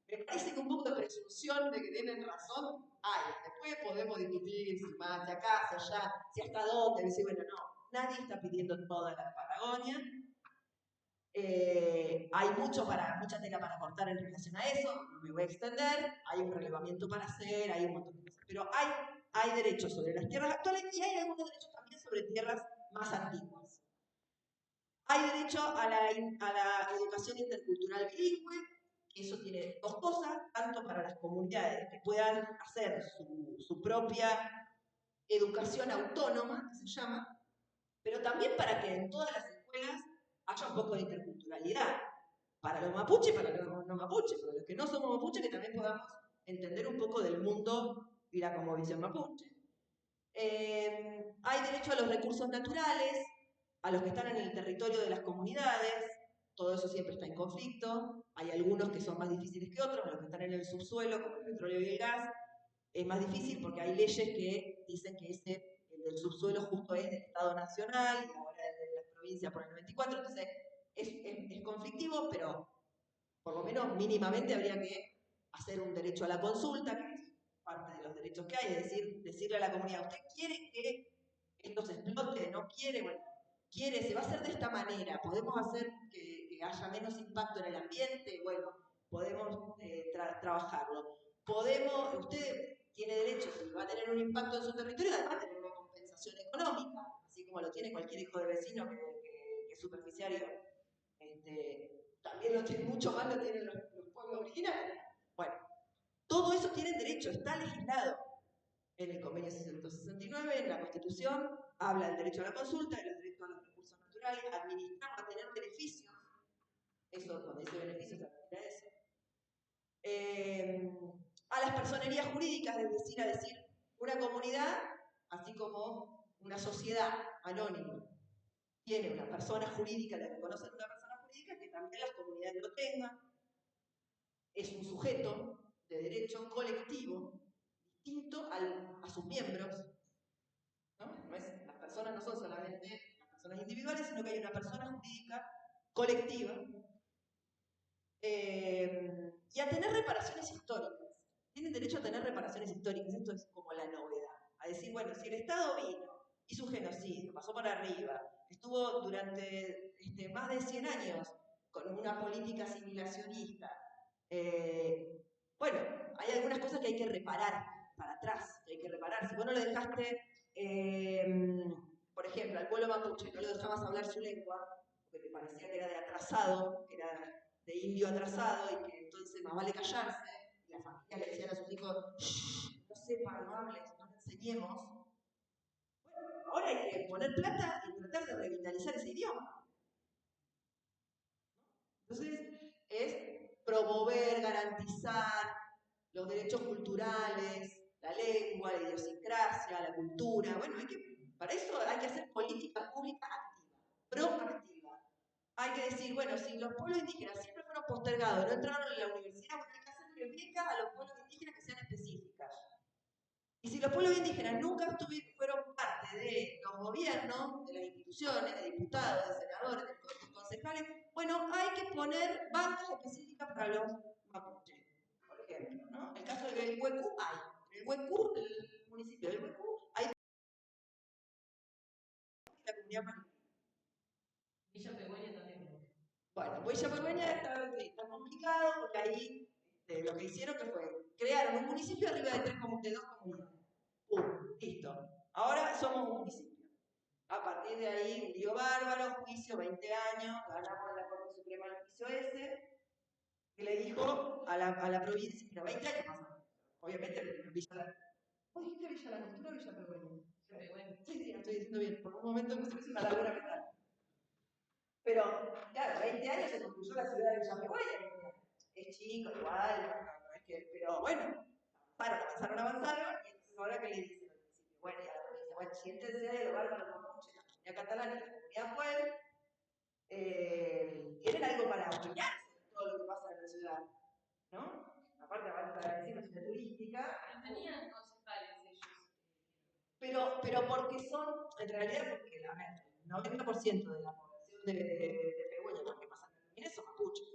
y me parece que un poco de presunción de que tienen razón hay. Después podemos discutir si más, si acá, si allá, si hasta dónde, decir, bueno, no, nadie está pidiendo toda la Patagonia. Hay mucha tela para cortar en relación a eso, no me voy a extender, hay un relevamiento para hacer, hay un montón de cosas. Pero hay derechos sobre las tierras actuales y hay algunos derechos también sobre tierras más antiguas. Hay derecho a la educación intercultural bilingüe, que eso tiene dos cosas, tanto para las comunidades que puedan hacer su propia educación autónoma, que se llama, pero también para que en todas las escuelas haya un poco de interculturalidad, para los mapuches y para los no mapuches, para los que no somos mapuches, que también podamos entender un poco del mundo y la cosmovisión mapuche. Hay derecho a los recursos naturales, a los que están en el territorio de las comunidades, todo eso siempre está en conflicto, hay algunos que son más difíciles que otros, los que están en el subsuelo, como el petróleo y el gas, es más difícil porque hay leyes que dicen que el del subsuelo justo es del Estado Nacional y ahora es de la provincia por el 94, entonces es conflictivo, pero por lo menos mínimamente habría que hacer un derecho a la consulta, que es parte de los derechos que hay, es decir, decirle a la comunidad, ¿usted quiere que esto se explote? ¿No quiere? Bueno, quiere, se va a hacer de esta manera, podemos hacer que haya menos impacto en el ambiente, bueno, podemos trabajarlo. Usted tiene derecho, si va a tener un impacto en su territorio, además de tener una compensación económica, así como lo tiene cualquier hijo de vecino que es superficiario. También lo tiene, mucho más lo tienen los pueblos originarios. Bueno, todo eso tiene derecho, está legislado en el convenio 669, en la Constitución, habla del derecho a la consulta, del derecho a los recursos naturales, administrar, a tener beneficios, eso, cuando dice beneficios, se refiere a eso. A las personerías jurídicas, es decir, una comunidad, así como una sociedad anónima, tiene una persona jurídica, la reconocen una persona jurídica, que también las comunidades lo tengan, es un sujeto de derecho colectivo distinto a sus miembros, ¿no? Las personas no son solamente las personas individuales, sino que hay una persona jurídica colectiva, y a tener reparaciones históricas. Tienen derecho a tener reparaciones históricas, esto es como la novedad. A decir, bueno, si el Estado vino, hizo un genocidio, pasó por arriba, estuvo durante más de 100 años con una política asimilacionista, bueno, hay algunas cosas que hay que reparar para atrás, que hay que reparar. Si vos no le dejaste, por ejemplo, al pueblo mapuche, no le dejabas hablar su lengua, porque te parecía que era de atrasado, que era de indio atrasado y que entonces más vale callarse, y la familia le decían a sus hijos, no sepa, no hables, no le enseñemos. Bueno, ahora hay que poner plata y tratar de revitalizar ese idioma. Entonces, es promover, garantizar los derechos culturales, la lengua, la idiosincrasia, la cultura. Bueno, para eso hay que hacer política pública activa, proactiva. Hay que decir, bueno, si los pueblos indígenas siempre fueron postergados, no entraron en la universidad, bueno, hay que hacerle becas a los pueblos indígenas que sean específicas. Y si los pueblos indígenas nunca fueron parte de los gobiernos, de las instituciones, de diputados, de senadores, de concejales, bueno, hay que poner bancas específicas para los mapuches, por ejemplo, ¿no? El caso del Huecú hay. En el Huecú, el municipio del Huecú, hay la comunidad mapuche. Villa Pehueña también. Bueno, Villa Pehueña está complicado porque ahí lo que hicieron que fue crearon un municipio arriba de 2 comunidades. Listo. Ahora somos un municipio. A partir de ahí, un lío bárbaro, juicio, 20 años, ganamos en la Corte Suprema el juicio ese, que le dijo a la provincia, pero 20 años más o menos. Obviamente, Villa. ¿Vos dijiste Villa Langostura o Villa Pehuen? Sí, estoy diciendo bien. Por un momento me hizo una laguna mental. Pero, claro, 20 años se construyó la ciudad de Villa Pehuen. Es chico, igual, no es que, pero bueno, avanzaron, y entonces ahora que le dicen al municipio, bueno, y a la provincia, bueno, siéntense de lo bárbaro con mucho, la comunidad catalana y la comunidad pueblo, tienen algo para opinarse de todo lo que pasa en la ciudad, ¿no? Aparte, avanza la vecina ciudad turística.
Tenían concejales ellos.
Pero porque son, en realidad, porque a ver, el 90% de la población de Pehuen, lo que pasa en Argentina, son mapuches.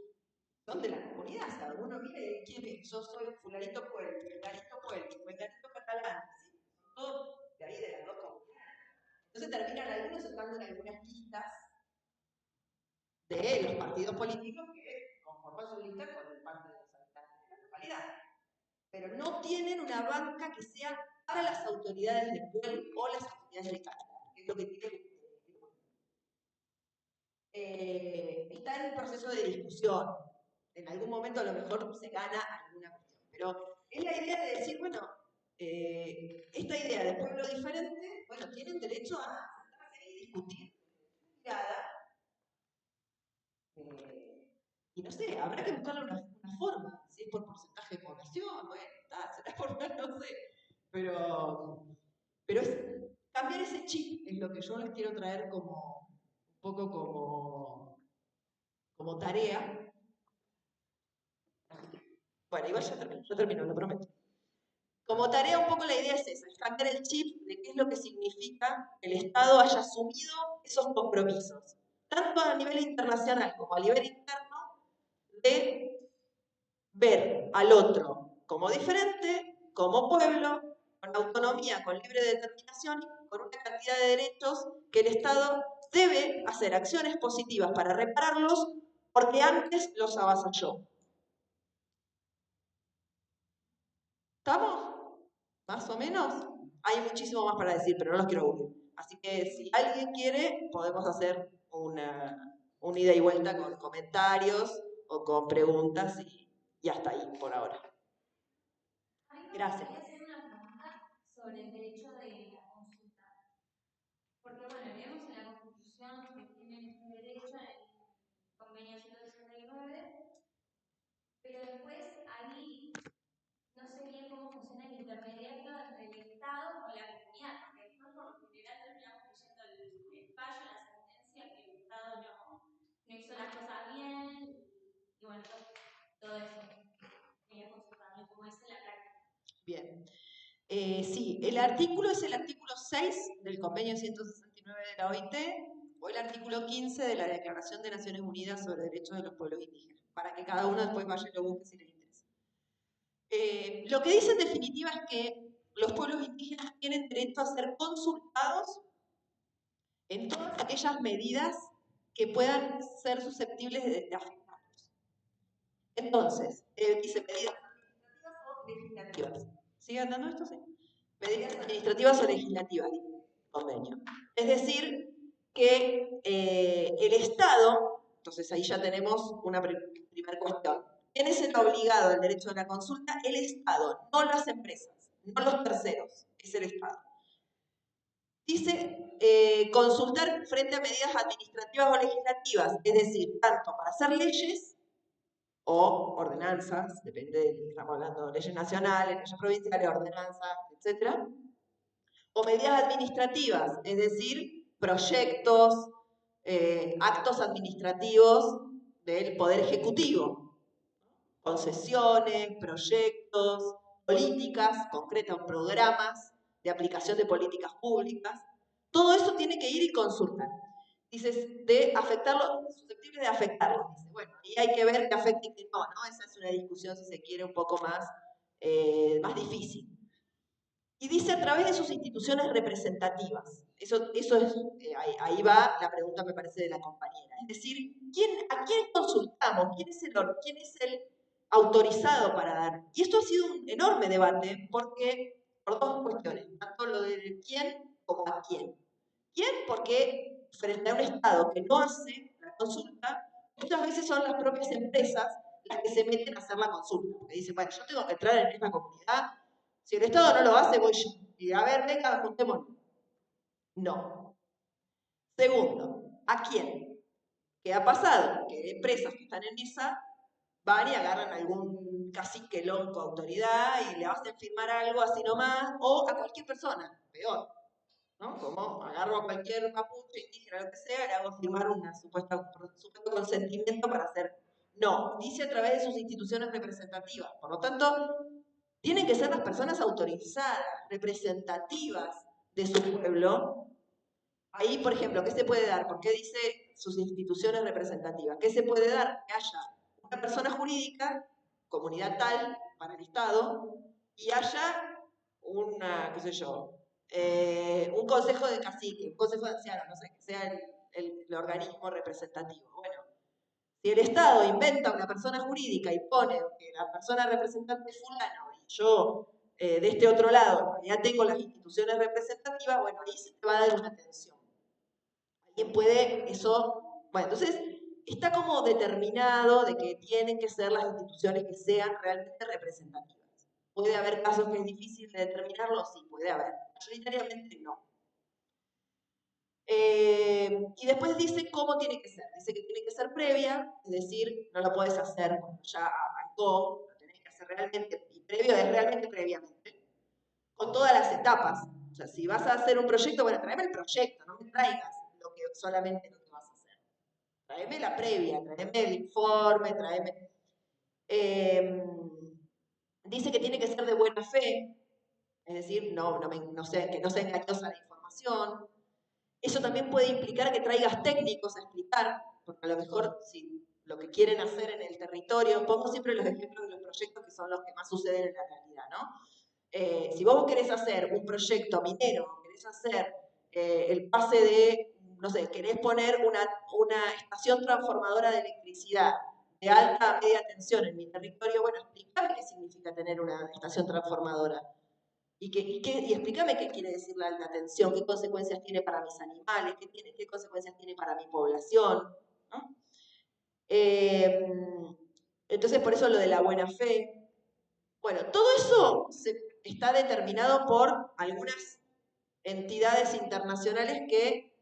Son de la comunidad, o sea, uno mira y quién es, yo soy fulanito pueblo, fulanito catalán, ¿sí? Son todos de ahí, de las dos comunidades. Entonces terminan algunos estando en algunas listas de los partidos políticos que conforman su lista con parte de los habitantes de la localidad. Pero no tienen una banca que sea para las autoridades del pueblo o las autoridades del catalán, que es lo que tiene está en proceso de discusión. En algún momento a lo mejor se gana alguna cuestión. Pero es la idea de decir, bueno, esta idea de pueblo diferente, bueno, tienen derecho a sentarse y discutir mirada. Y no sé, habrá que buscarle una forma, si es por porcentaje de población, bueno, será por no sé. Pero es cambiar ese chip, es lo que yo les quiero traer como un poco como tarea. Bueno, igual ya termino, lo prometo. Como tarea un poco la idea es esa, es cambiar el chip de qué es lo que significa que el Estado haya asumido esos compromisos, tanto a nivel internacional como a nivel interno, de ver al otro como diferente, como pueblo, con autonomía, con libre determinación y con una cantidad de derechos que el Estado debe hacer acciones positivas para repararlos porque antes los avasalló. ¿Estamos? ¿Más o menos? Hay muchísimo más para decir, pero no los quiero aburrir. Así que si alguien quiere, podemos hacer una ida y vuelta con comentarios o con preguntas y hasta ahí por ahora. Gracias.
Voy a hacer una pregunta sobre el derecho de la consulta. Porque, bueno, leemos en la Constitución que tienen este derecho en el convenio 169, pero después ahí no sé bien cómo funciona el intermediario entre el Estado o la comunidad, porque después por lo general terminamos leyendo el fallo, la sentencia, que el Estado no hizo las cosas bien, y bueno, todo eso. Quería consultarme cómo es en la práctica.
Bien. Sí, el artículo es el artículo 6 del convenio 169 de la OIT o el artículo 15 de la Declaración de Naciones Unidas sobre Derechos de los Pueblos Indígenas, para que cada uno después vaya y lo busque si les interesa. Lo que dice en definitiva es que los pueblos indígenas tienen derecho a ser consultados en todas aquellas medidas que puedan ser susceptibles de afectarlos. Entonces, dice medidas administrativas o legislativas. ¿Sigue andando esto? Sí. Medidas administrativas o legislativas, convenio. Es decir, que el Estado, entonces ahí ya tenemos una primera cuestión. ¿Quién es el obligado al derecho a la consulta? El Estado, no las empresas, no los terceros, es el Estado. Dice consultar frente a medidas administrativas o legislativas, es decir, tanto para hacer leyes o ordenanzas, depende de que estamos hablando de leyes nacionales, leyes provinciales, ordenanzas, etc. O medidas administrativas, es decir, proyectos, actos administrativos del Poder Ejecutivo, concesiones, proyectos, políticas concretas, programas de aplicación de políticas públicas. Todo eso tiene que ir y consultar. Dices, de afectarlo, susceptible de afectarlo. Dice, bueno, y hay que ver que afecte y que no, ¿no? Esa es una discusión, si se quiere, un poco más difícil. Y dice a través de sus instituciones representativas. Eso es, ahí va la pregunta, me parece, de la compañera. Es decir, ¿a quién consultamos? ¿Quién es autorizado para dar. Y esto ha sido un enorme debate porque, por dos cuestiones, tanto lo de quién como a quién. ¿Quién? Porque frente a un Estado que no hace la consulta, muchas veces son las propias empresas las que se meten a hacer la consulta. Porque dicen, bueno, yo tengo que entrar en esta comunidad, si el Estado no lo hace, voy yo. Y a ver, venga, juntémonos. No. Segundo, ¿a quién? ¿Qué ha pasado? Que empresas que están en esa van y agarran a algún cacique lonco autoridad y le hacen firmar algo así nomás, o a cualquier persona, peor, ¿no? Como agarro a cualquier mapuche, indígena, lo que sea, le hago firmar un supuesto consentimiento para hacer. No, dice a través de sus instituciones representativas. Por lo tanto, tienen que ser las personas autorizadas, representativas de su pueblo. Ahí, por ejemplo, ¿qué se puede dar? ¿Por qué dice sus instituciones representativas? ¿Qué se puede dar? Que haya una persona jurídica, comunidad tal, para el Estado, y haya una, qué sé yo, un consejo de cacique, un consejo de ancianos, no sé, que sea el organismo representativo. Bueno, si el Estado inventa una persona jurídica y pone que la persona representante es fulano y yo de este otro lado ya tengo las instituciones representativas, bueno, ahí se te va a dar una atención. Alguien puede eso, bueno, entonces está como determinado de que tienen que ser las instituciones que sean realmente representativas. ¿Puede haber casos que es difícil de determinarlo? Sí, puede haber. Mayoritariamente no. Y después dice cómo tiene que ser. Dice que tiene que ser previa, es decir, no lo puedes hacer cuando ya arrancó, lo tenés que hacer realmente, y previo es realmente previamente, con todas las etapas. O sea, si vas a hacer un proyecto, bueno, tráeme el proyecto, no me traigas solamente lo que vas a hacer. Tráeme la previa, tráeme el informe, tráeme... dice que tiene que ser de buena fe, es decir, que no sea engañosa la información. Eso también puede implicar que traigas técnicos a explicar, porque a lo mejor si lo que quieren hacer en el territorio, pongo siempre los ejemplos de los proyectos que son los que más suceden en la realidad, ¿no? Si vos querés hacer un proyecto minero, querés hacer el pase de, no sé, querés poner una estación transformadora de electricidad de alta a media tensión en mi territorio, bueno, explícame qué significa tener una estación transformadora. Y explícame qué quiere decir la alta tensión, qué consecuencias tiene para mis animales, qué consecuencias tiene para mi población, ¿no? Entonces, por eso lo de la buena fe. Bueno, todo eso está determinado por algunas entidades internacionales que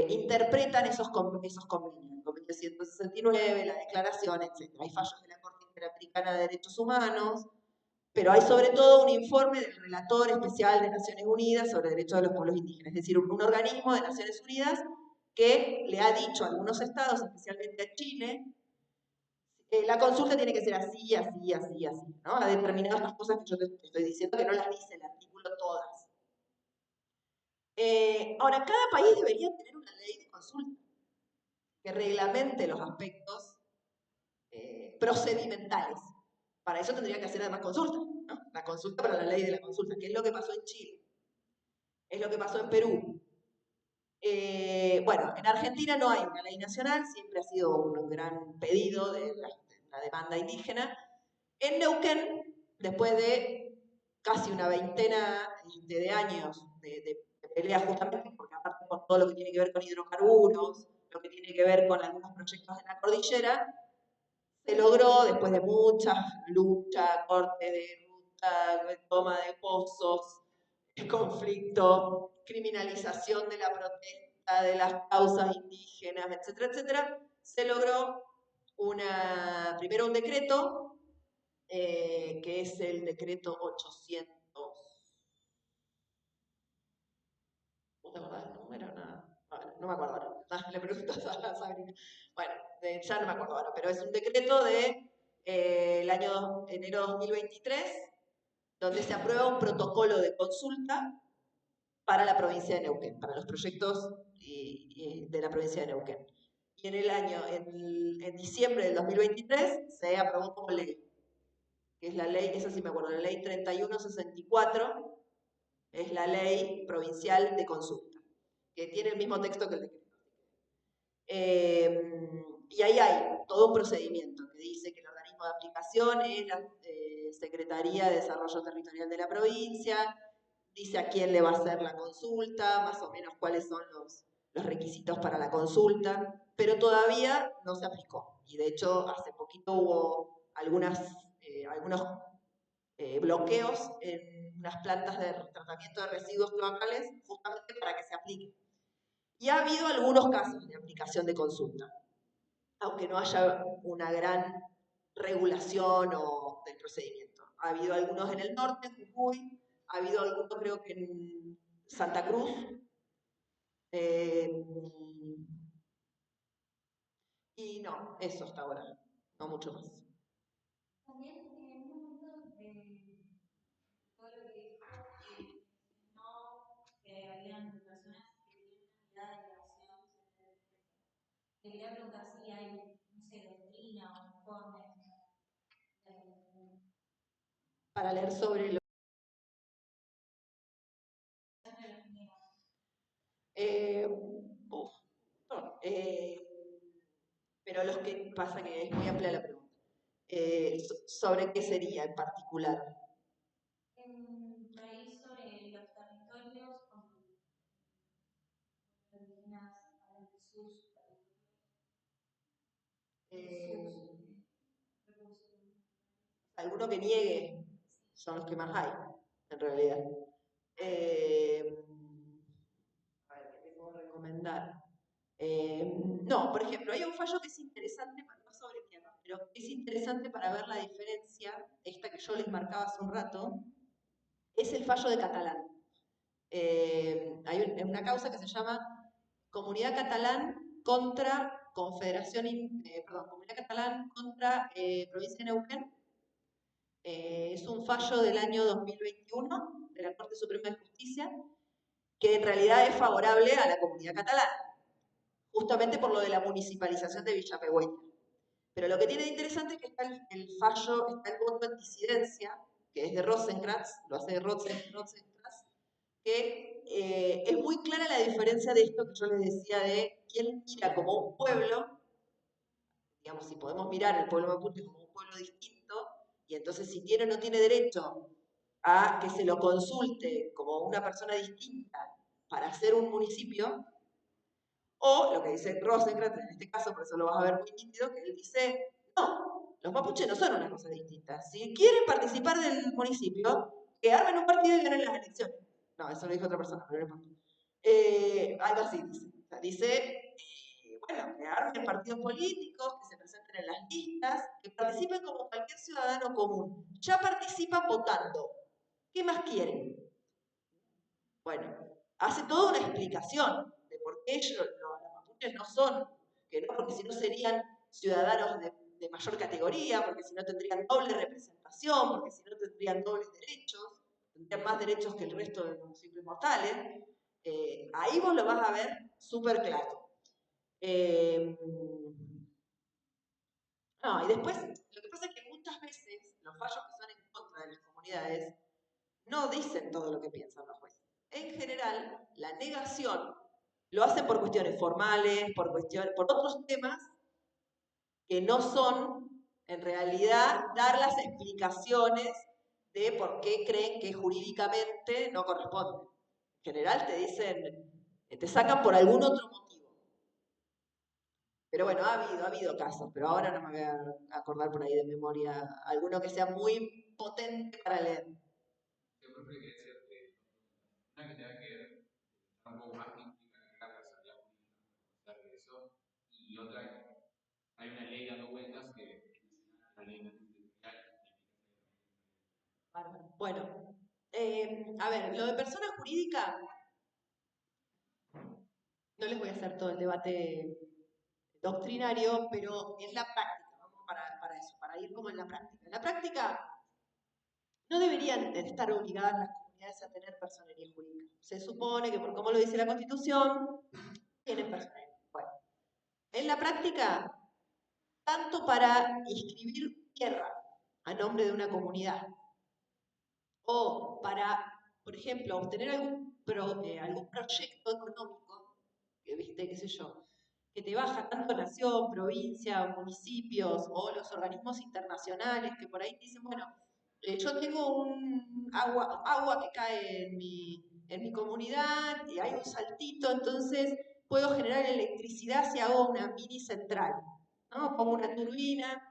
interpretan esos convenios, el convenio 169, la declaración, etc. Hay fallos de la Corte Interamericana de Derechos Humanos, pero hay sobre todo un informe del relator especial de Naciones Unidas sobre derechos de los pueblos indígenas, es decir, un organismo de Naciones Unidas que le ha dicho a algunos estados, especialmente a Chile, la consulta tiene que ser así, así, así, así, ¿no? Ha determinado estas cosas que yo te estoy diciendo que no las dice el artículo todas. Ahora, cada país debería tener una ley de consulta que reglamente los aspectos procedimentales. Para eso tendría que hacer además consulta, ¿no? La consulta para la ley de la consulta, que es lo que pasó en Chile, es lo que pasó en Perú. Bueno, en Argentina no hay una ley nacional, siempre ha sido un gran pedido de la demanda indígena. En Neuquén, después de casi una veintena de años de pelea justamente, porque aparte con todo lo que tiene que ver con hidrocarburos, lo que tiene que ver con algunos proyectos de la cordillera, se logró, después de mucha lucha, corte de ruta, toma de pozos, conflicto, criminalización de la protesta, de las causas indígenas, etcétera, etcétera, se logró primero un decreto, que es el decreto 800. ¿Vos te acordás del número? No me acuerdo ahora. Le pregunto a Sabrina. Bueno, ya no me acuerdo ahora, pero es un decreto de el año enero 2023, donde se aprueba un protocolo de consulta para la provincia de Neuquén, para los proyectos de la provincia de Neuquén. Y en diciembre del 2023 se aprobó como ley, que es la ley, esa sí me acuerdo, la ley 3164, es la ley provincial de consulta, que tiene el mismo texto que el decreto. Y ahí hay todo un procedimiento que dice que el organismo organismo de aplicación es la Secretaría de Desarrollo Territorial de la provincia, dice a quién le va a hacer la consulta, más o menos cuáles son los requisitos para la consulta, pero todavía no se aplicó. Y de hecho, hace poquito hubo algunos bloqueos en unas plantas de tratamiento de residuos cloacales justamente para que se aplique. Y ha habido algunos casos de aplicación de consulta, aunque no haya una gran regulación o del procedimiento. Ha habido algunos en el norte, en Jujuy, ha habido algunos creo que en Santa Cruz, y no, eso hasta ahora, no mucho más.
También en un momento de todo lo que dijo, no que habían personas que tienen una mirada de relación. Te quería preguntar si hay, no sé, doctrina o informes
para leer sobre lo pero los que pasa que es muy amplia la pregunta. ¿Sobre qué sería en particular?
En país sobre los territorios indígenas al sur.
Alguno que niegue son los que más hay, en realidad. A ver, ¿qué te puedo recomendar? No, por ejemplo, hay un fallo que es interesante para no sobre tierra, pero es interesante para ver la diferencia, esta que yo les marcaba hace un rato, es el fallo de Catalán. Hay una causa que se llama Comunidad Catalán contra Confederación, Comunidad Catalán contra Provincia de Neuquén. Es un fallo del año 2021 de la Corte Suprema de Justicia que en realidad es favorable a la comunidad catalana, justamente por lo de la municipalización de Villapegüeña. Pero lo que tiene de interesante es que está el fallo, está el voto en disidencia, que es de Rosenkrantz, lo hace Rosenkrantz, que es muy clara la diferencia de esto que yo les decía de quién mira como un pueblo, digamos, si podemos mirar el pueblo mapuche como un pueblo distinto, y entonces si tiene o no tiene derecho a que se lo consulte como una persona distinta para hacer un municipio, o lo que dice Rosenkrantz en este caso, por eso lo vas a ver muy nítido, que él dice, no, los mapuches no son una cosa distinta. Si quieren participar del municipio, que armen un partido y ganen las elecciones. No, eso lo dijo otra persona, pero no importa. Algo así dice. O sea, dice, bueno, que armen partidos políticos, que se presenten en las listas, que participen como cualquier ciudadano común. Ya participan votando. ¿Qué más quieren? Bueno, hace toda una explicación de por qué ellos, los mapuches no son, que no, porque si no serían ciudadanos de mayor categoría, porque si no tendrían doble representación, porque si no tendrían dobles derechos, tendrían más derechos que el resto de los simples mortales. Ahí vos lo vas a ver súper claro. No, y después, lo que pasa es que muchas veces los fallos que son en contra de las comunidades no dicen todo lo que piensan los jueces. En general, la negación lo hacen por cuestiones formales, por otros temas que no son, en realidad, dar las explicaciones de por qué creen que jurídicamente no corresponde. En general te dicen, te sacan por algún otro motivo. Pero bueno, ha habido casos, pero ahora no me voy a acordar por ahí de memoria alguno que sea muy potente para leer.
Una que tenga que ver un poco más que implica la responsabilidad política de eso, y otra, hay una ley dando vueltas que la ley territorial.
Bueno, a ver, lo de persona jurídica, no les voy a hacer todo el debate doctrinario, pero en la práctica, vamos para eso, para ir como en la práctica. En la práctica no deberían estar obligadas las comunidades a tener personería jurídica. Se supone que por como lo dice la Constitución, tienen personería. Bueno, en la práctica, tanto para inscribir tierra a nombre de una comunidad, o para, por ejemplo, obtener algún proyecto económico, que viste, qué sé yo, que te baja tanto nación, provincia, municipios o los organismos internacionales que por ahí te dicen, bueno, yo tengo un agua que cae en mi comunidad y hay un saltito, entonces puedo generar electricidad si hago una mini central, ¿no? Pongo una turbina.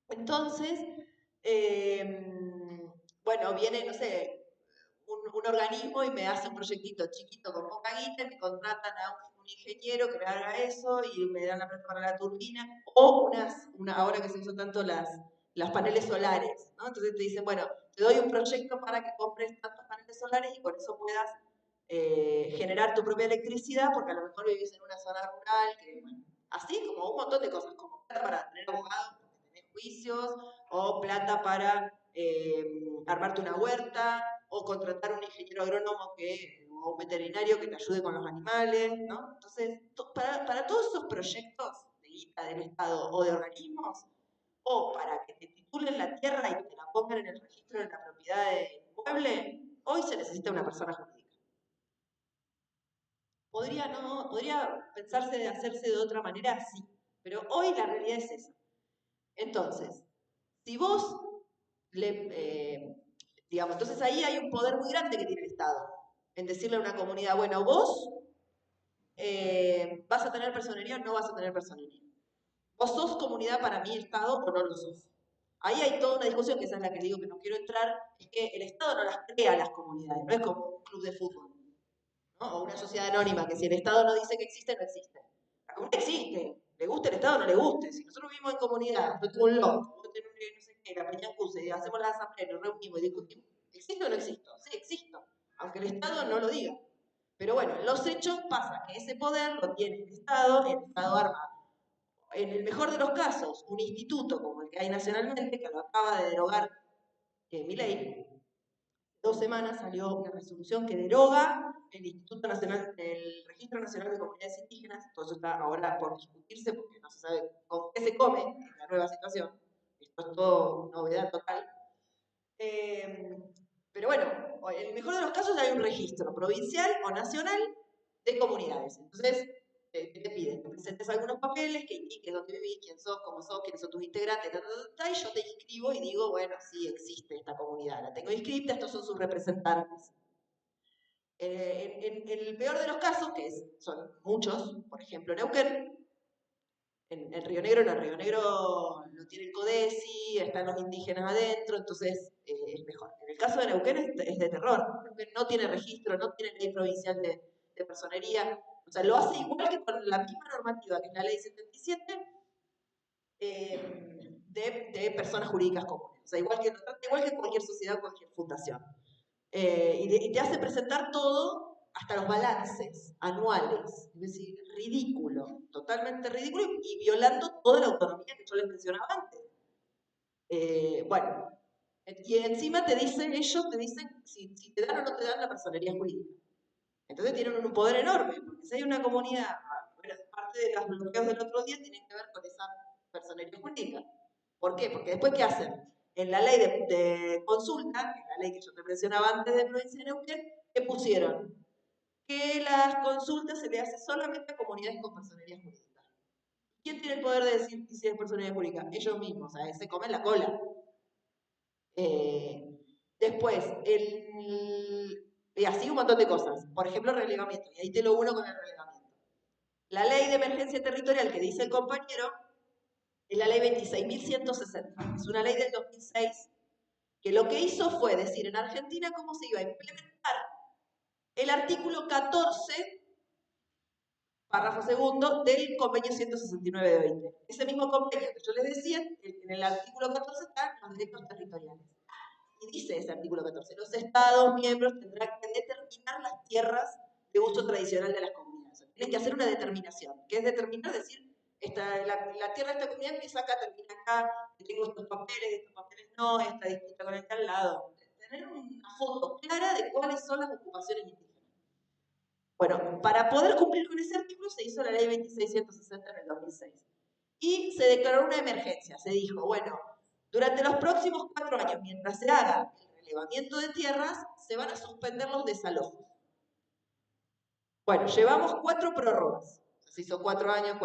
Entonces, bueno, viene, no sé, un organismo y me hace un proyectito chiquito con poca guita y me contratan a un ingeniero que me haga eso y me dan la plata para la turbina. O ahora que se usan tanto las paneles solares, ¿no? Entonces te dicen, bueno, te doy un proyecto para que compres tantos paneles solares y con eso puedas generar tu propia electricidad, porque a lo mejor vivís en una zona rural, que, bueno, así como un montón de cosas, como plata para tener abogados, porque tenés juicios, o plata para armarte una huerta, o contratar un ingeniero agrónomo o un veterinario que te ayude con los animales, ¿no? Entonces, para todos esos proyectos de guita del Estado o de organismos, o para que te titulen la tierra y te la pongan en el registro de la propiedad inmueble, hoy se necesita una persona jurídica. Podría pensarse de hacerse de otra manera, sí, pero hoy la realidad es esa. Entonces, si vos digamos, entonces ahí hay un poder muy grande que tiene el Estado, en decirle a una comunidad, bueno, vos vas a tener personería o no vas a tener personería. Vos sos comunidad para mí, Estado, o no lo sos. Ahí hay toda una discusión, que esa es la que digo que no quiero entrar, es que el Estado no las crea las comunidades, no es como un club de fútbol, ¿no? O una sociedad anónima, que si el Estado no dice que existe, no existe. La comunidad existe, le guste el Estado o no le guste. Si nosotros vivimos en comunidad, yo tengo un loco, vos tenés no sé qué, la Peña Cuse, y hacemos la asamblea, nos reunimos y discutimos, ¿existo o no existo? Sí, existo, aunque el Estado no lo diga. Pero bueno, en los hechos pasa que ese poder lo tiene el Estado arma, en el mejor de los casos, un instituto como el que hay nacionalmente, que lo acaba de derogar Milei. 2 semanas salió una resolución que deroga el Instituto Nacional, el Registro Nacional de Comunidades Indígenas. Todo eso está ahora por discutirse porque no se sabe con qué se come en la nueva situación. Esto es todo novedad total. Pero bueno, en el mejor de los casos hay un registro provincial o nacional de comunidades. Entonces, ¿qué te piden? Que presentes algunos papeles, que indiques dónde vivís, quién sos, cómo sos, quiénes son tus integrantes, y yo te inscribo y digo, bueno, sí, existe esta comunidad, la tengo inscripta, estos son sus representantes. En el peor de los casos, son muchos, por ejemplo, Neuquén, en Río Negro no, en Río Negro lo tiene el CODESI, están los indígenas adentro, entonces es mejor. En el caso de Neuquén es de terror. Neuquén no tiene registro, no tiene ley provincial de personería, o sea, lo hace igual que con la misma normativa, que es la ley 77, de personas jurídicas comunes. O sea, igual que cualquier sociedad, cualquier fundación. Y te hace presentar todo, hasta los balances anuales. Es decir, ridículo, totalmente ridículo y violando toda la autonomía que yo les mencionaba antes. Bueno, y encima ellos te dicen si te dan o no te dan la personería jurídica. Entonces tienen un poder enorme, porque si hay una comunidad, bueno, parte de los bloqueos del otro día tienen que ver con esa personería jurídica. ¿Por qué? Porque después, ¿qué hacen? En la ley de consulta, que es la ley que yo te mencionaba antes de provincia de Neuquén, ¿qué pusieron? Que las consultas se le hace solamente a comunidades con personería jurídica. ¿Quién tiene el poder de decir si es personería jurídica? Ellos mismos, o sea, se comen la cola. Después, y así un montón de cosas. Por ejemplo, relevamiento. Y ahí te lo uno con el relevamiento. La ley de emergencia territorial que dice el compañero es la ley 26.160. Es una ley del 2006 que lo que hizo fue decir en Argentina cómo se iba a implementar el artículo 14, párrafo segundo, del convenio 169 de 20. Ese mismo convenio que yo les decía, en el artículo 14 están los derechos territoriales. Y dice ese artículo 14, los Estados miembros tendrán que determinar las tierras de uso tradicional de las comunidades. O sea, tienen que hacer una determinación. ¿Qué es determinar? Es decir, la tierra de esta comunidad empieza acá, termina acá, tengo estos papeles no, esta disputa con el de al lado. Tener una foto clara de cuáles son las ocupaciones indígenas. Bueno, para poder cumplir con ese artículo se hizo la ley 26.160 en el 2006. Y se declaró una emergencia. Se dijo, bueno, durante los próximos 4 años, mientras se haga el relevamiento de tierras, se van a suspender los desalojos. Bueno, llevamos 4 prórrogas. Se hizo 4 años,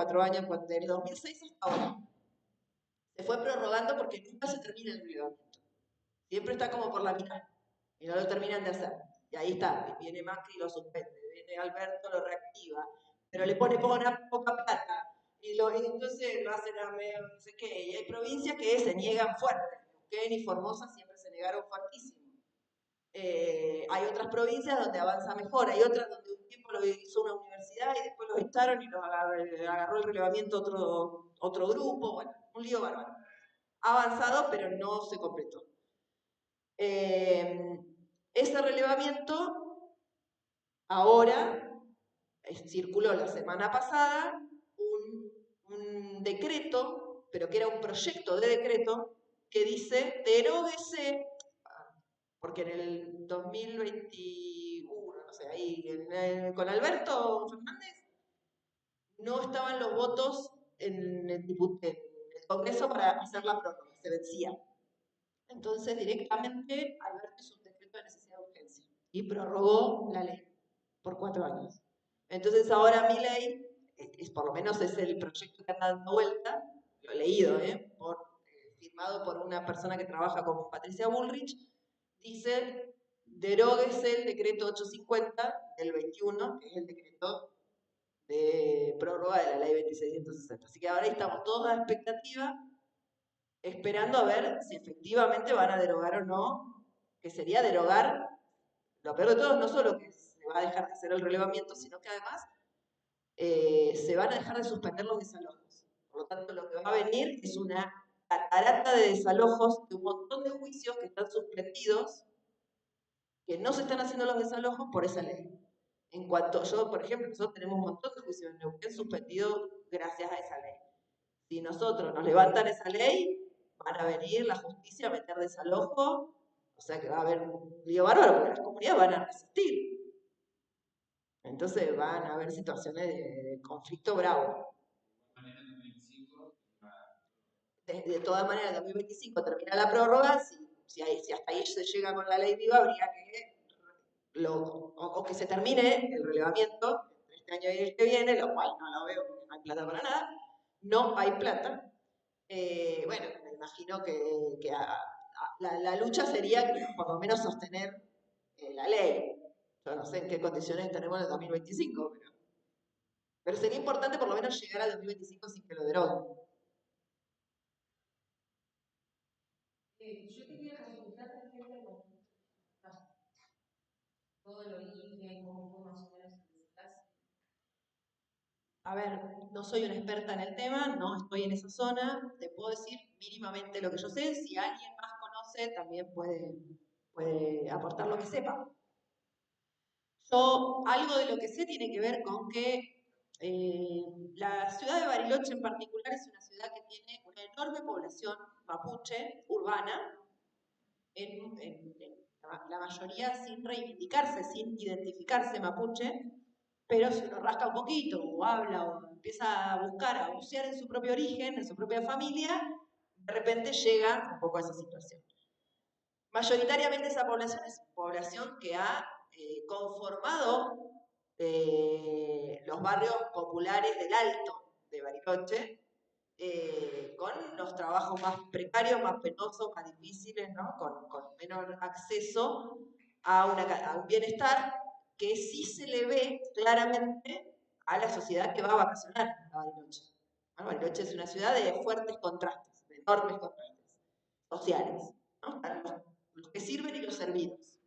del 2006 hasta ahora. Se fue prorrogando porque nunca se termina el relevamiento. Siempre está como por la mitad y no lo terminan de hacer. Y ahí está, viene Macri y lo suspende, viene Alberto, lo reactiva, pero le pone poca plata. Y entonces lo hacen a medio, no sé qué. Y hay provincias que se niegan fuerte. Neuquén y Formosa siempre se negaron fuertísimo. Hay otras provincias donde avanza mejor, hay otras donde un tiempo lo hizo una universidad y después los echaron y los agarró el relevamiento otro grupo, bueno, un lío bárbaro. Ha avanzado, pero no se completó. Ese relevamiento ahora circuló la semana pasada un decreto, pero que era un proyecto de decreto, que dice deróguese, porque en el 2021, no sé, ahí con Alberto Fernández, no estaban los votos en el Congreso para hacer la prórroga, se vencía. Entonces, directamente, Alberto hizo un decreto de necesidad de urgencia y prorrogó la ley por 4 años. Entonces, ahora mi ley, por lo menos es el proyecto que anda dando vuelta, lo he leído, firmado por una persona que trabaja con Patricia Bullrich, dice, deróguese el decreto 850 del 21, que es el decreto de prórroga de la ley 2660. Así que ahora estamos todos a expectativa, esperando a ver si efectivamente van a derogar o no, que sería derogar, lo peor de todo, no solo que se va a dejar de hacer el relevamiento, sino que además se van a dejar de suspender los desalojos. Por lo tanto, lo que va a venir es una catarata de desalojos de un montón de juicios que están suspendidos, que no se están haciendo los desalojos por esa ley. En cuanto yo, por ejemplo, nosotros tenemos un montón de juicios en Neuquén suspendidos gracias a esa ley. Si nosotros nos levantan esa ley, van a venir la justicia a meter desalojo, o sea que va a haber un lío bárbaro porque las comunidades van a resistir. Entonces van a haber situaciones de conflicto bravo. De todas maneras, en 2025 termina la prórroga, si hasta ahí se llega con la ley viva, habría que o que se termine el relevamiento entre este año y el que viene, lo cual no lo veo porque no hay plata para nada. No hay plata. Bueno, me imagino que la lucha sería por lo menos sostener la ley. Yo no sé en qué condiciones tenemos en el 2025, pero sería importante por lo menos llegar al 2025 sin que lo deroguen.
Yo quería consultar también todo el origen, cómo fue más o menos el desenlace.
A ver, no soy una experta en el tema, no estoy en esa zona, te puedo decir mínimamente lo que yo sé, si alguien más conoce también puede aportar lo que sepa. Yo algo de lo que sé tiene que ver con que la ciudad de Bariloche en particular es una ciudad que tiene una enorme población mapuche urbana, en la mayoría sin reivindicarse, sin identificarse mapuche, pero si uno rasca un poquito o habla o empieza a buscar, a bucear en su propio origen, en su propia familia, de repente llega un poco a esa situación. Mayoritariamente esa población es población que ha conformado los barrios populares del Alto de Bariloche, con los trabajos más precarios, más penosos, más difíciles, ¿no? con menor acceso a un bienestar que sí se le ve claramente a la sociedad que va a vacacionar a Bariloche. Bueno, Bariloche es una ciudad de fuertes contrastes, de enormes contrastes sociales, ¿no? Los que sirven y los servidos.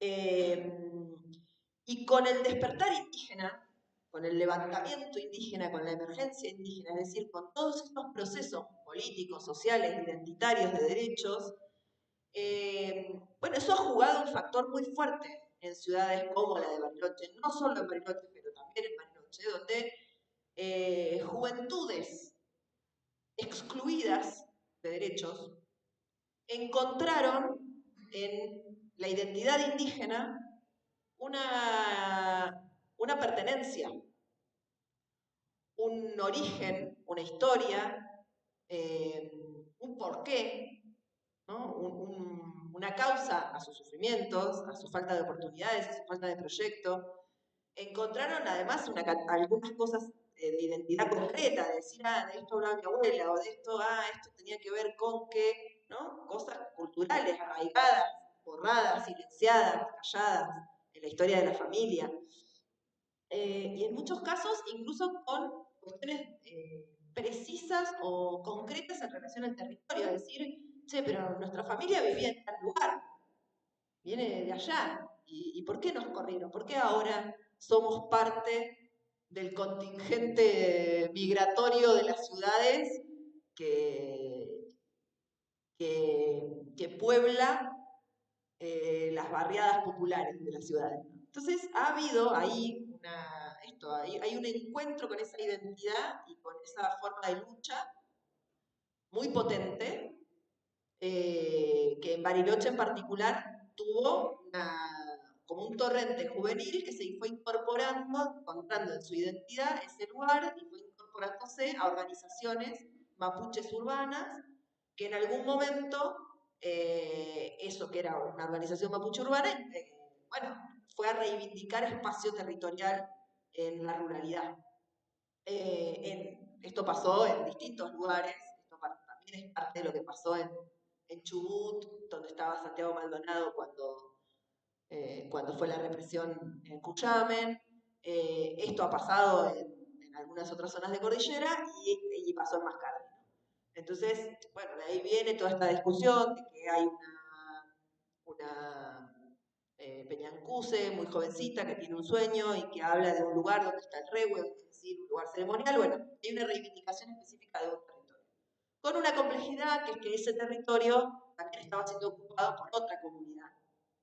Y con el despertar indígena, con el levantamiento indígena, con la emergencia indígena, es decir, con todos estos procesos políticos, sociales, identitarios, de derechos, bueno, eso ha jugado un factor muy fuerte en ciudades como la de Bariloche, no solo en Bariloche, pero también en Bariloche, donde juventudes excluidas de derechos encontraron en la identidad indígena una pertenencia, un origen, una historia, un porqué, ¿no? Una causa a sus sufrimientos, a su falta de oportunidades, a su falta de proyecto. encontraron además algunas cosas de identidad concreta, de decir, de esto hablaba mi abuela, o de esto, esto tenía que ver con que, ¿no? Cosas culturales, arraigadas, borradas, silenciadas, calladas en la historia de la familia. Y en muchos casos incluso con cuestiones precisas o concretas en relación al territorio, es decir, che, pero nuestra familia vivía en tal lugar, viene de allá, ¿y por qué nos corrieron? ¿Por qué ahora somos parte del contingente migratorio de las ciudades que puebla las barriadas populares de las ciudades? Entonces ha habido ahí hay un encuentro con esa identidad y con esa forma de lucha muy potente, que en Bariloche en particular tuvo como un torrente juvenil que se fue incorporando, encontrando en su identidad ese lugar y fue incorporándose a organizaciones mapuches urbanas que en algún momento eso que era una organización mapuche urbana, bueno, fue a reivindicar espacio territorial en la ruralidad. Esto pasó en distintos lugares, esto también es parte de lo que pasó en Chubut, donde estaba Santiago Maldonado cuando fue la represión en Cuyamen. Esto ha pasado en algunas otras zonas de cordillera y pasó en Mascardi. Entonces, bueno, de ahí viene toda esta discusión de que hay una Peñancuse muy jovencita que tiene un sueño y que habla de un lugar donde está el Rehue, es decir, un lugar ceremonial. Bueno, hay una reivindicación específica de un territorio. Con una complejidad que es que ese territorio también estaba siendo ocupado por otra comunidad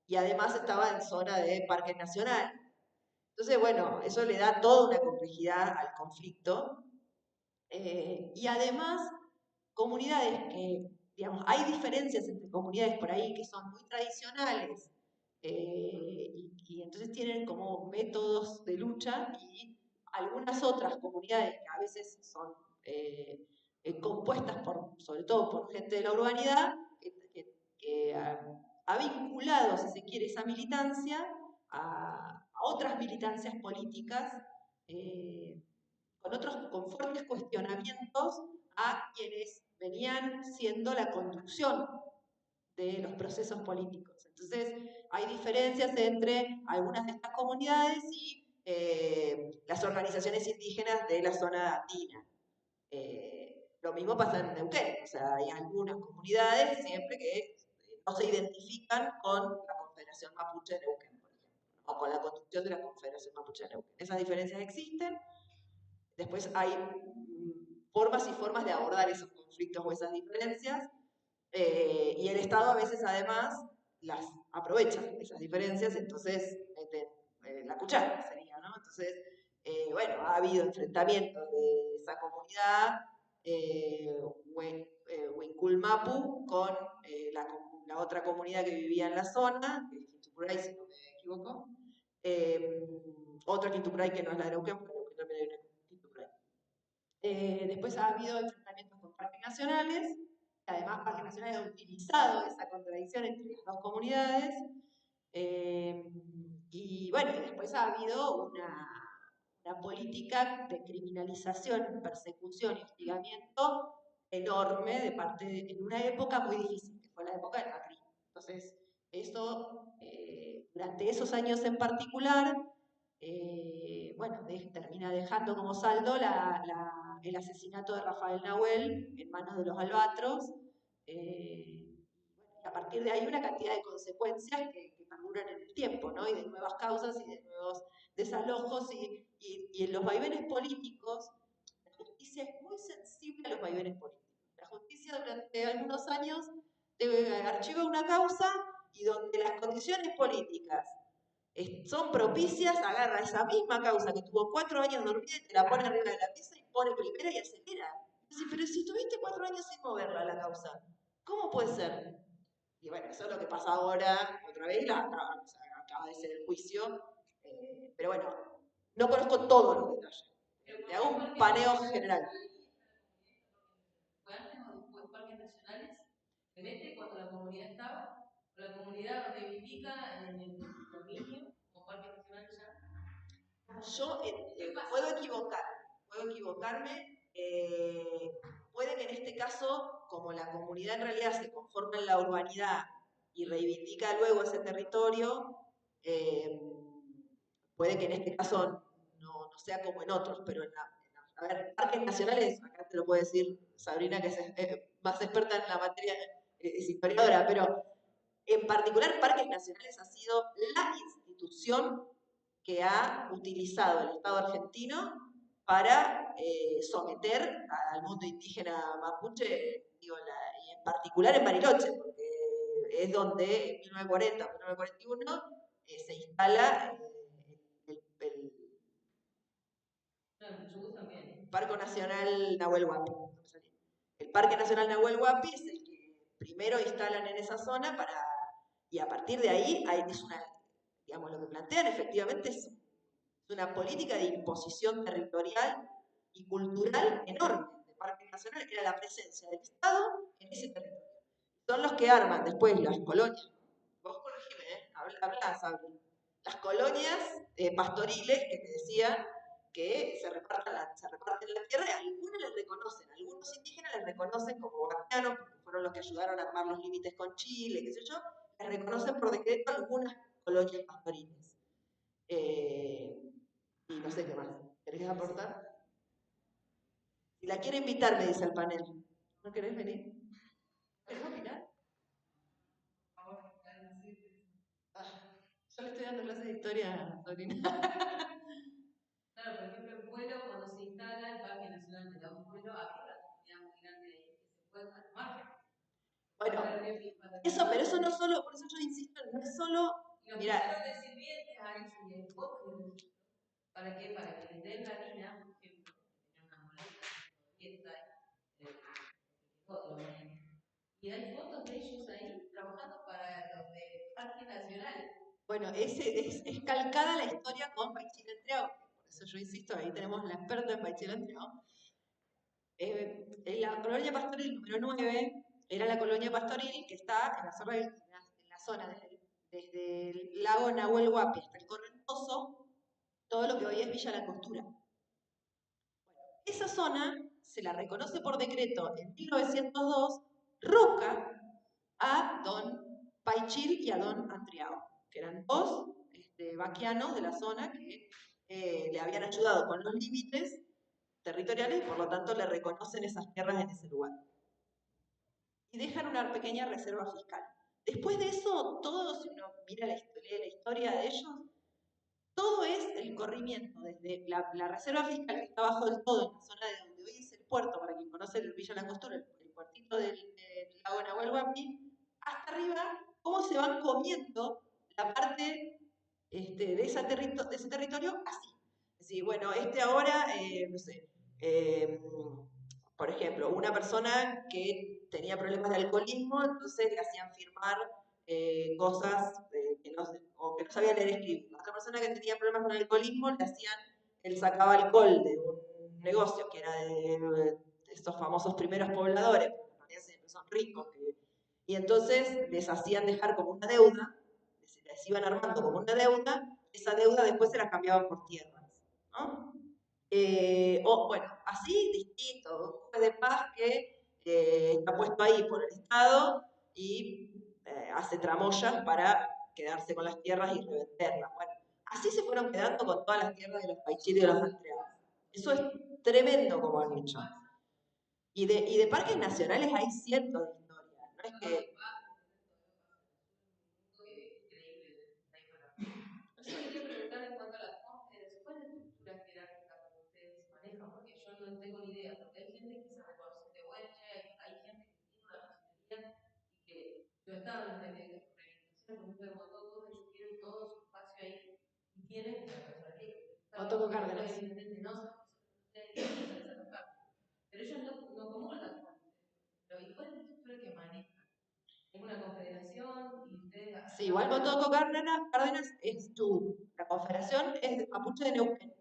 y además estaba en zona de parque nacional. Entonces, bueno, eso le da toda una complejidad al conflicto. Y además, comunidades que, digamos, hay diferencias entre comunidades por ahí que son muy tradicionales y entonces tienen como métodos de lucha, y algunas otras comunidades que a veces son compuestas sobre todo por gente de la urbanidad que ha vinculado, si se quiere, esa militancia a otras militancias políticas con fuertes cuestionamientos a quienes venían siendo la conducción de los procesos políticos. Entonces, hay diferencias entre algunas de estas comunidades y las organizaciones indígenas de la zona andina. Lo mismo pasa en Neuquén, o sea, hay algunas comunidades siempre que no se identifican con la Confederación Mapuche de Neuquén, por ejemplo, o con la construcción de la Confederación Mapuche de Neuquén. Esas diferencias existen. Después hay formas y formas de abordar esos conflictos o esas diferencias, y el Estado a veces además las aprovecha, esas diferencias, entonces mete la cuchara, sería, ¿no? Entonces, bueno, ha habido enfrentamientos de esa comunidad, Huincul-Mapu, con la otra comunidad que vivía en la zona, que es Quintupuray, si no me equivoco, otra Quintupuray que no es la de Neuquén, porque Neuquén también hay una Quintupuray. Después ha habido enfrentamientos con parques nacionales, que además parques nacionales han utilizado esa contradicción entre las dos comunidades. Y bueno, después ha habido una política de criminalización, persecución y hostigamiento enorme en una época muy difícil, que fue la época del Macri. Entonces, eso, durante esos años en particular, bueno, termina dejando como saldo el asesinato de Rafael Nahuel en manos de los albatros, y a partir de ahí una cantidad de consecuencias que perduran en el tiempo, ¿no? Y de nuevas causas y de nuevos desalojos, y en los vaivenes políticos, la justicia es muy sensible a los vaivenes políticos. La justicia durante algunos años archiva una causa y donde las condiciones políticas son propicias, agarra esa misma causa que tuvo 4 años dormida y te la pone arriba de la mesa y pone primera y acelera. Entonces, pero si tuviste 4 años sin moverla la causa, ¿cómo puede ser? Y bueno, eso es lo que pasa ahora, otra vez, acaba de ser el juicio, pero bueno, no conozco todos los detalles. Te hago un paneo general.
¿Fue antes o después parques nacionales? ¿Se mete cuando la comunidad estaba? ¿O la comunidad reivindica en el dominio como parque nacional ya?
Yo puedo equivocarme, puede que en este caso, como la comunidad en realidad se conforma en la urbanidad y reivindica luego ese territorio, puede que en este caso no sea como en otros, pero a ver, parques nacionales, acá te lo puede decir Sabrina, que es más experta en la materia, es historiadora, pero en particular Parques Nacionales ha sido la institución que ha utilizado el Estado argentino para someter al mundo indígena mapuche, digo, y en particular en Bariloche, porque es donde en 1940, 1941 se instala el Parque Nacional Nahuel Huapi. El Parque Nacional Nahuel Huapi es el que primero instalan en esa zona y a partir de ahí es una, digamos, lo que plantean efectivamente es una política de imposición territorial y cultural enorme de Parque Nacional, que era la presencia del Estado en ese territorio. Son los que arman después las colonias. Vos corregime, habla, Sabri. Las colonias pastoriles que te decían que se reparten la tierra y algunos les reconocen, algunos indígenas les reconocen como baquianos, porque fueron los que ayudaron a armar los límites con Chile, qué sé yo, les reconocen por decreto algunas colonias pastoriles. Y no sé qué más. ¿Querés aportar? Si la quiere invitar, me dice el panel. ¿No querés venir? ¿Querés opinar? Yo le estoy dando clases de historia a Sabrina.
Claro, por ejemplo, en Pueblo, cuando se instala el Parque Nacional de la Pueblo, había una comunidad muy grande ahí que se fue al margen.
Bueno, pero eso no solo, por eso yo insisto, no es solo.
Mira, de sirvientes a ellos y el bosque. ¿Para qué? Para que les den la harina, por ejemplo, tener una moneda, fiesta, y hay fotos de ellos ahí trabajando para los de Parque Nacional.
Bueno, es calcada la historia con Paichil Entreao, por eso yo insisto, ahí tenemos la experta en Paichil Entreao. En la colonia pastoril número 9 era la colonia pastoril que está en la zona desde el lago Nahuel Huapi hasta el Correntoso, todo lo que hoy es Villa La Costura. Esa zona se la reconoce por decreto en 1902 Roca a don Paichil y a don Andriao, que eran dos vaquianos de la zona que le habían ayudado con los límites territoriales y por lo tanto le reconocen esas tierras en ese lugar. Y dejan una pequeña reserva fiscal. Después de eso, todo, si uno mira la historia de ellos, todo es el corrimiento, desde la reserva fiscal que está bajo del todo, en la zona de donde hoy es el puerto, para quien conoce el Villa La Costura, el puertito del lago Nahuel Huapi, hasta arriba, cómo se van comiendo la parte de ese territorio así. Es decir, bueno, ahora, no sé, por ejemplo, una persona que tenía problemas de alcoholismo, entonces le hacían firmar cosas que no sabía leer y escribir. Otra persona que tenía problemas con el alcoholismo, él sacaba alcohol de un negocio que era de estos famosos primeros pobladores, porque siempre son ricos, y entonces les hacían dejar como una deuda, les iban armando como una deuda, esa deuda después se la cambiaban por tierras, ¿no? O bueno, así distinto, un juez de paz que está puesto ahí por el Estado y hace tramoyas para quedarse con las tierras y revenderlas. Bueno, así se fueron quedando con todas las tierras de los Paichil y de los Andreados. Eso es tremendo como han hecho. Y de parques nacionales hay cientos de historias. No es que...
Yo quería preguntar en cuanto a las confederaciones, ¿cuál es la estructura jerárquica que ustedes manejan? Porque yo no tengo ni idea, porque hay gente que se reconoce de Huelche, hay gente que tiene una nacionalidad y que yo he estado en las reivindicaciones, me montó todo, ellos quieren todo su espacio ahí y tienen la personalidad.
No toco Cárdenas.
Evidentemente no, pero ellos no comulgan con ustedes. ¿Y cuál es la estructura que manejan? ¿Es una confederación? Y ustedes...
Sí, igual Motoco Cárdenas es la confederación es de Mapuche de Neuquén,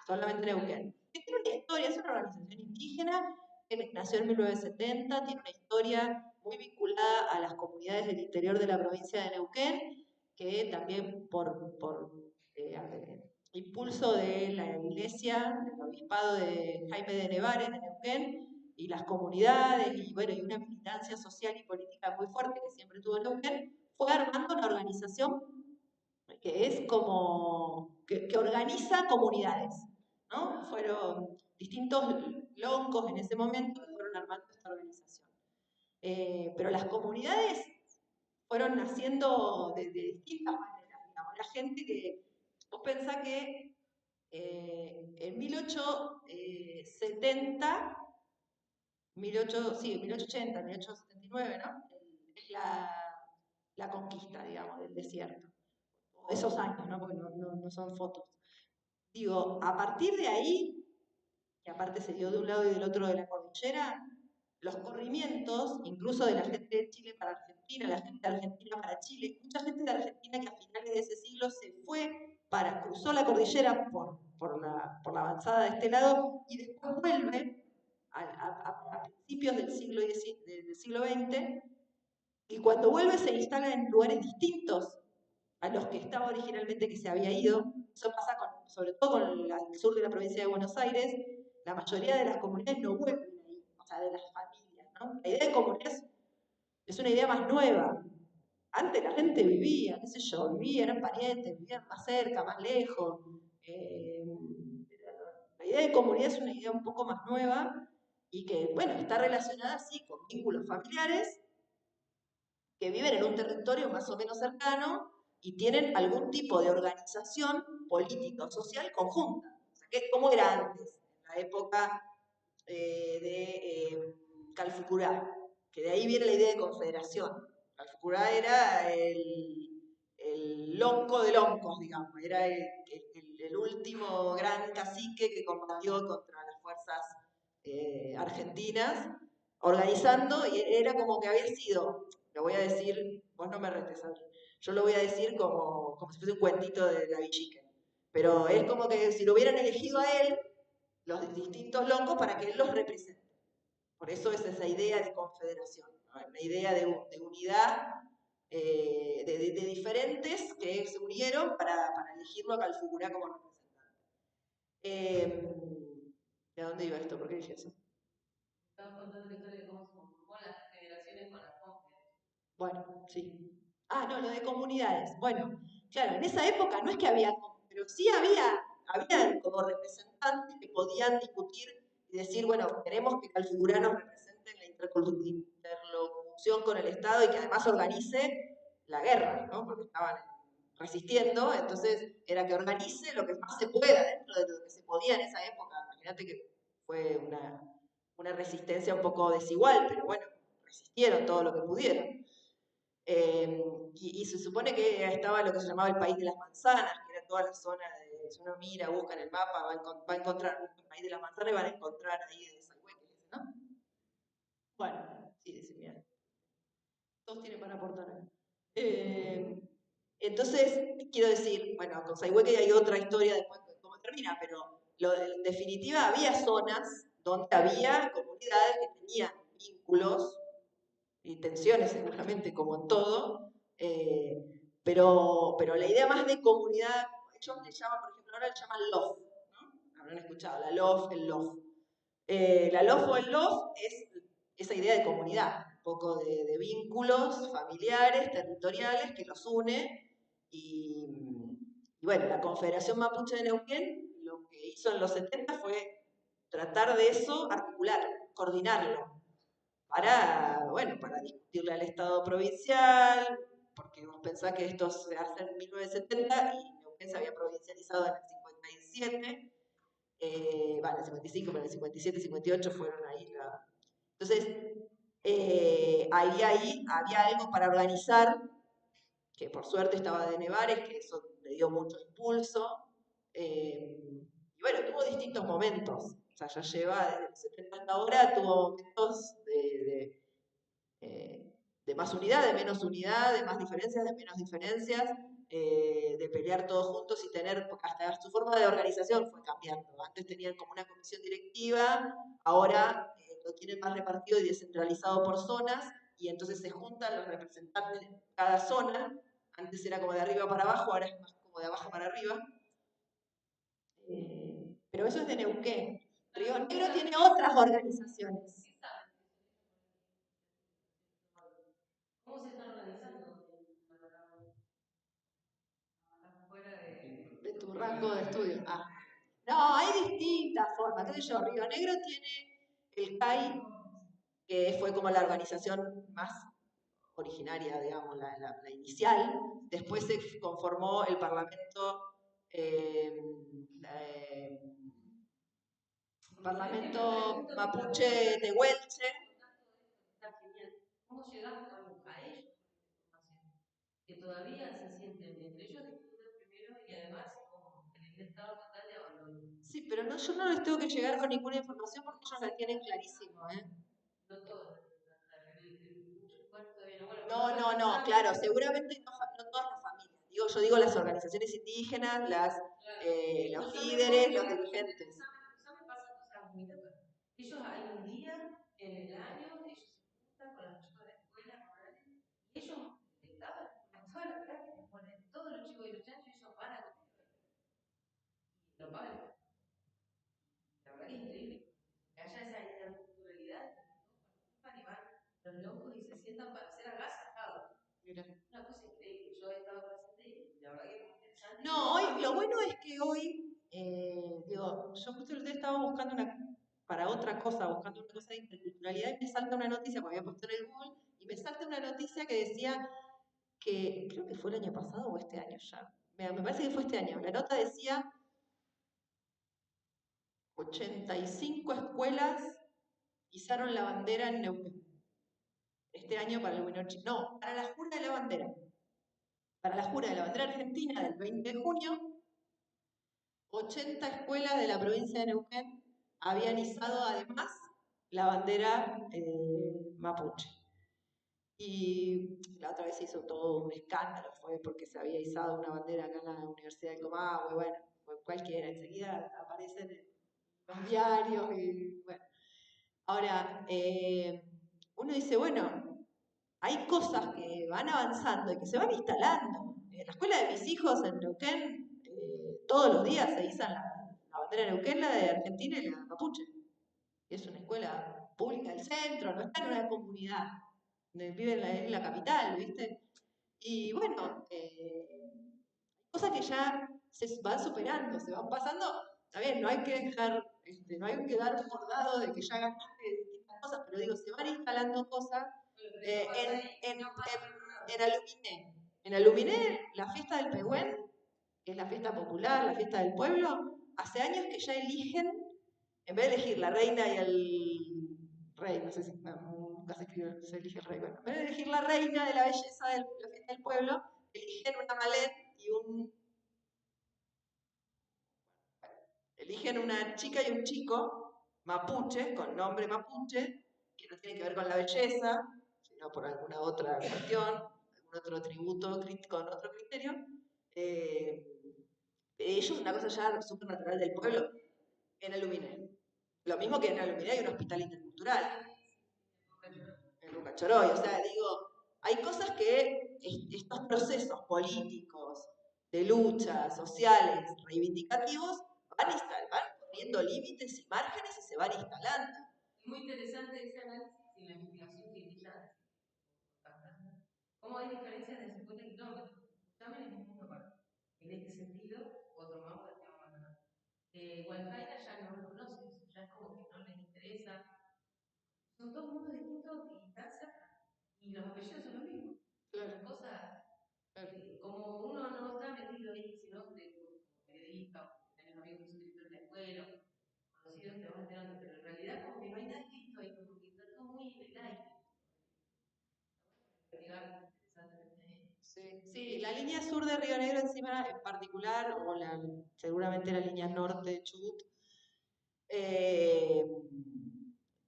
solamente Neuquén. Tiene una historia, es una organización indígena que nació en 1970, tiene una historia muy vinculada a las comunidades del interior de la provincia de Neuquén, que también por impulso de la iglesia, del obispado de Jaime de Nevares, de Neuquén, y las comunidades, y bueno, y una militancia social y política muy fuerte que siempre tuvo Neuquén, fue armando una organización que es como, que organiza comunidades, ¿no? Fueron distintos loncos en ese momento que fueron armando esta organización. Pero las comunidades fueron naciendo de distintas maneras, digamos. La gente que, vos pensás que en 1870, 1880, 1879, ¿no? Es la conquista, digamos, del desierto. Esos años, ¿no? Porque no son fotos. Digo, a partir de ahí, que aparte se dio de un lado y del otro de la cordillera, los corrimientos, incluso de la gente de Chile para Argentina, la gente de Argentina para Chile, mucha gente de Argentina que a finales de ese siglo se fue cruzó la cordillera por la avanzada de este lado y después vuelve a principios del siglo XX, y cuando vuelve se instala en lugares distintos a los que estaba originalmente que se había ido. Eso pasa sobre todo con el sur de la provincia de Buenos Aires. La mayoría de las comunidades no vuelven ahí, o sea, de las familias, ¿no? La idea de comunidad es una idea más nueva. Antes la gente vivía, qué sé yo, eran parientes, vivían más cerca, más lejos. La idea de comunidad es una idea un poco más nueva y que, bueno, está relacionada, sí, con vínculos familiares que viven en un territorio más o menos cercano y tienen algún tipo de organización político-social conjunta. O sea, ¿cómo era antes? En la época de Calfucurá, que de ahí viene la idea de confederación. Calfucurá era el lonco de loncos, digamos, era el último gran cacique que combatió contra las fuerzas argentinas, organizando, y era como que había sido, lo voy a decir, vos no me retes, Andrés, yo lo voy a decir como si fuese un cuentito de la Villique, pero es como que si lo hubieran elegido a él, los distintos loncos, para que él los represente. Por eso es esa idea de confederación, ¿no? Una idea de unidad de diferentes que se unieron para elegirlo a Calfucurá como representante. ¿De dónde iba esto? ¿Por qué dije eso?
Estamos contando la historia de cómo se conformó las generaciones con las confederaciones.
Bueno, sí. No, lo de comunidades. Bueno, claro, en esa época no es que había, pero sí había como representantes que podían discutir y decir, bueno, queremos que Calfucurá nos represente en la interlocución con el Estado y que además organice la guerra, ¿no? Porque estaban resistiendo, entonces era que organice lo que más se pueda dentro de lo que se podía en esa época. Imagínate que fue una resistencia un poco desigual, pero bueno, resistieron todo lo que pudieron. Y se supone que estaba lo que se llamaba el país de las manzanas, que era toda la zona de, si uno mira, busca en el mapa, va a encontrar el país de las manzanas y van a encontrar ahí de Sayhueque, ¿no? Bueno, sí, dice, mira, todos tienen para aportar acá. Entonces, quiero decir, bueno, con Sayhueque hay otra historia después de cómo termina, pero en definitiva había zonas donde había comunidades que tenían vínculos y tensiones seguramente, como en todo, pero la idea más de comunidad, ellos le llaman, por ejemplo, ahora le llaman LOF, ¿no? Habrán escuchado, la LOF, el LOF. La LOF o el LOF es esa idea de comunidad, un poco de vínculos familiares, territoriales, que los une, y bueno, la Confederación Mapuche de Neuquén lo que hizo en los 70 fue tratar de eso, articular, coordinarlo, para discutirle al Estado provincial, porque vos pensás que esto se hace en 1970 y Neuquén se había provincializado en el 57, en el 55, pero en el 57 y 58 fueron ahí. Entonces, ahí había algo para organizar, que por suerte estaba de Nevares, que eso le dio mucho impulso, y bueno, tuvo distintos momentos, o sea, ya lleva desde el 70 hasta ahora, tuvo momentos de más unidad, de menos unidad, de más diferencias, de menos diferencias, de pelear todos juntos y tener, hasta su forma de organización fue cambiando. Antes tenían como una comisión directiva, ahora lo tienen más repartido y descentralizado por zonas, y entonces se juntan los representantes de cada zona. Antes era como de arriba para abajo, ahora es más como de abajo para arriba. Pero eso es de Neuquén. Río Negro tiene otras organizaciones.
¿Cómo se están organizando? Fuera
De tu rango de estudio. No, hay distintas formas. ¿Qué sé yo? Río Negro tiene el CAI, que fue como la organización más originaria, digamos, la inicial. Después se conformó el Parlamento Parlamento Mapuche Tehuelche.
¿Cómo llegaste a ellos? Que todavía se sienten entre ellos discuten primero y además como en el estado total de abandono.
Sí, pero no, yo no les tengo que llegar con ninguna información porque ellos la tienen clarísimo, ¿eh?
No todos.
No, claro, seguramente no todas las familias. Yo digo las organizaciones indígenas, los líderes, los dirigentes.
Ellos hay un día en el año, ellos se juntan con los chicos de la escuela rurales, y ellos estaban en toda la práctica, ponen todos los chicos de los chanchos, ellos van a comer. Y lo pagan. La verdad que es increíble. Que haya esa interculturalidad, los locos y se sientan para ser agasajados. Una cosa increíble. Yo he estado presente y la verdad que es muy interesante.
No, hoy, lo bueno es que hoy, yo justo el día estaba buscando para otra cosa, buscando una cosa de interculturalidad y me salta una noticia, porque había puesto en el Google, y me salta una noticia que decía que, creo que fue el año pasado o este año ya, me parece que fue este año, la nota decía 85 escuelas izaron la bandera en Neuquén. Este año para el Winochi. No, para la Jura de la Bandera. Para la Jura de la Bandera Argentina del 20 de junio, 80 escuelas de la provincia de Neuquén habían izado además la bandera mapuche. Y la otra vez se hizo todo un escándalo, fue porque se había izado una bandera acá en la Universidad de Comahue, bueno, cualquiera, enseguida aparecen en los diarios y bueno. Ahora, uno dice, bueno, hay cosas que van avanzando y que se van instalando. En la escuela de mis hijos en Neuquén, todos los días se izan la bandera de Neuquén, la de Argentina y la mapuche. Es una escuela pública del centro, no está en una comunidad, vive en la capital, ¿viste? Y bueno, cosas que ya se van superando, se van pasando. Está bien, no hay que dejar, no hay que dar por dado de que ya ganaste distintas cosas, pero digo, se van instalando cosas. En Aluminé. En Aluminé, la fiesta del Pehuen, que es la fiesta popular, la fiesta del pueblo, hace años que ya eligen, en vez de elegir la reina y el rey, no sé si nunca se elige el rey, bueno, en vez de elegir la reina de la belleza de la fiesta del pueblo, eligen una malén y eligen una chica y un chico mapuche, con nombre mapuche, que no tiene que ver con la belleza, sino por alguna otra cuestión, algún otro atributo con otro criterio. Ellos, una cosa ya súper natural del pueblo, en Aluminé. Lo mismo que en Aluminé hay un hospital intercultural, en Lucachoroy. O sea, digo, hay cosas que estos procesos políticos, de lucha, sociales, reivindicativos, van poniendo límites y márgenes y se van instalando.
Muy interesante ese análisis y la investigación que ella. ¿Cómo hay diferencias de 50 kilómetros? También es un mundo aparte. En este sentido, o tomamos el tema más. Guadalajara ya no lo conoces, ya es como que no les interesa. Son dos mundos distintos y están cerca. Y los apellidos son los mismos. Las cosas, como uno no está metido ahí, sino de periodista, tenés amigos que son directores de la escuela, conocidos, te vas enterando, pero en realidad como que no hay nada escrito ahí, porque está todo muy en el aire.
Sí, la línea sur de Río Negro encima en particular, o seguramente la línea norte de Chubut,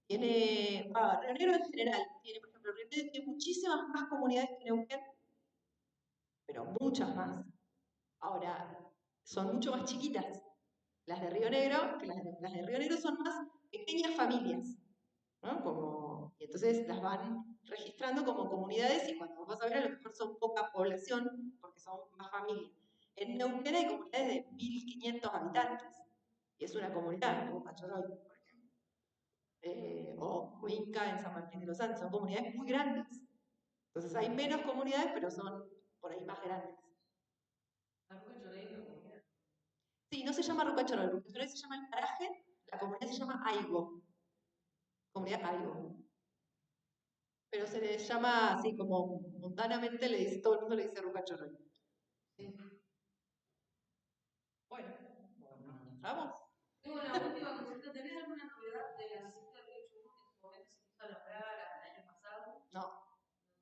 tiene, Río Negro en general, tiene, por ejemplo, Río Negro tiene muchísimas más comunidades que Neuquén, pero muchas más. Ahora, son mucho más chiquitas las de Río Negro, que las de Río Negro son más pequeñas familias, ¿no? Y entonces las van registrando como comunidades y cuando vas a ver a lo mejor son poca población porque son más familias. En Neuquén hay comunidades de 1500 habitantes Y es una comunidad, Ruca Choroy, por ejemplo. O Cuenca en San Martín de los Andes, son comunidades muy grandes. Entonces hay menos comunidades, pero son por ahí más grandes. Sí, no se llama Ruca Choroy, Ruca Choroy se llama el paraje, la comunidad se llama Aigo. Comunidad Aigo. Pero se le llama así como montanamente, todo el mundo le dice Ruca Choroy. Sí. Bueno, ¿vamos?
Tengo la última consulta. ¿Tenés alguna novedad de la cita de Chubut que en su momento se quiso nombrar el año pasado?
No.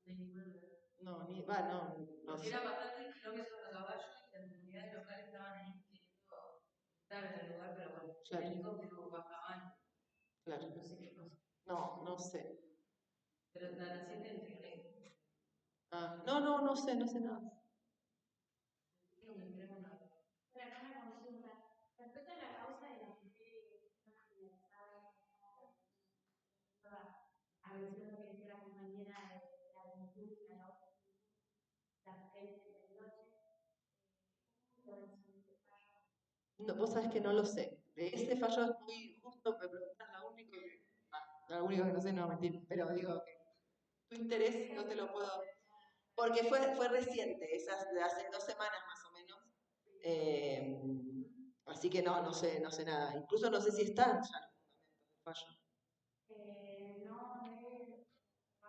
No hay ninguna novedad.
No, no
Porque
sé.
era bastante kilómetros a caballo y las comunidades locales estaban ahí queriendo estar en el lugar, pero bueno,
Claro.
el helicóptero bajaban.
Claro.
No sé qué pasó.
No sé.
Pero la siete en Tigre.
Ah, no sé nada.
Pero acá una consulta. Respecto a la causa de la mujer a veces lo que dice la compañera de la industria, ¿no? La mujer de noche,
No, vos sabés que no lo sé. De ese fallo es muy justo, me preguntás lo único que no sé, no mentir, pero digo que tu interés no te lo puedo. Porque fue reciente, esas de hace 2 semanas más o menos. Así que no sé nada. Incluso no sé si están ya los fundamentos del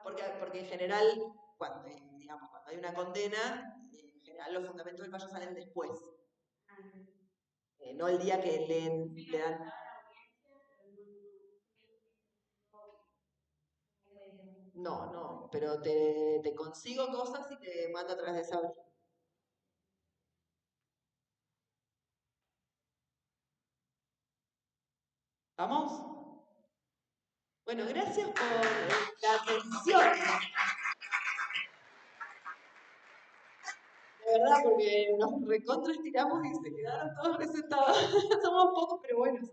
fallo. Porque en general, cuando hay una condena, en general los fundamentos del fallo salen después. No el día que le dan. No, pero te consigo cosas y te mando a través de Sabri. ¿Vamos? Bueno, gracias por la atención. De verdad, porque nos recontraestiramos y se quedaron todos presentados. Somos pocos, pero buenos.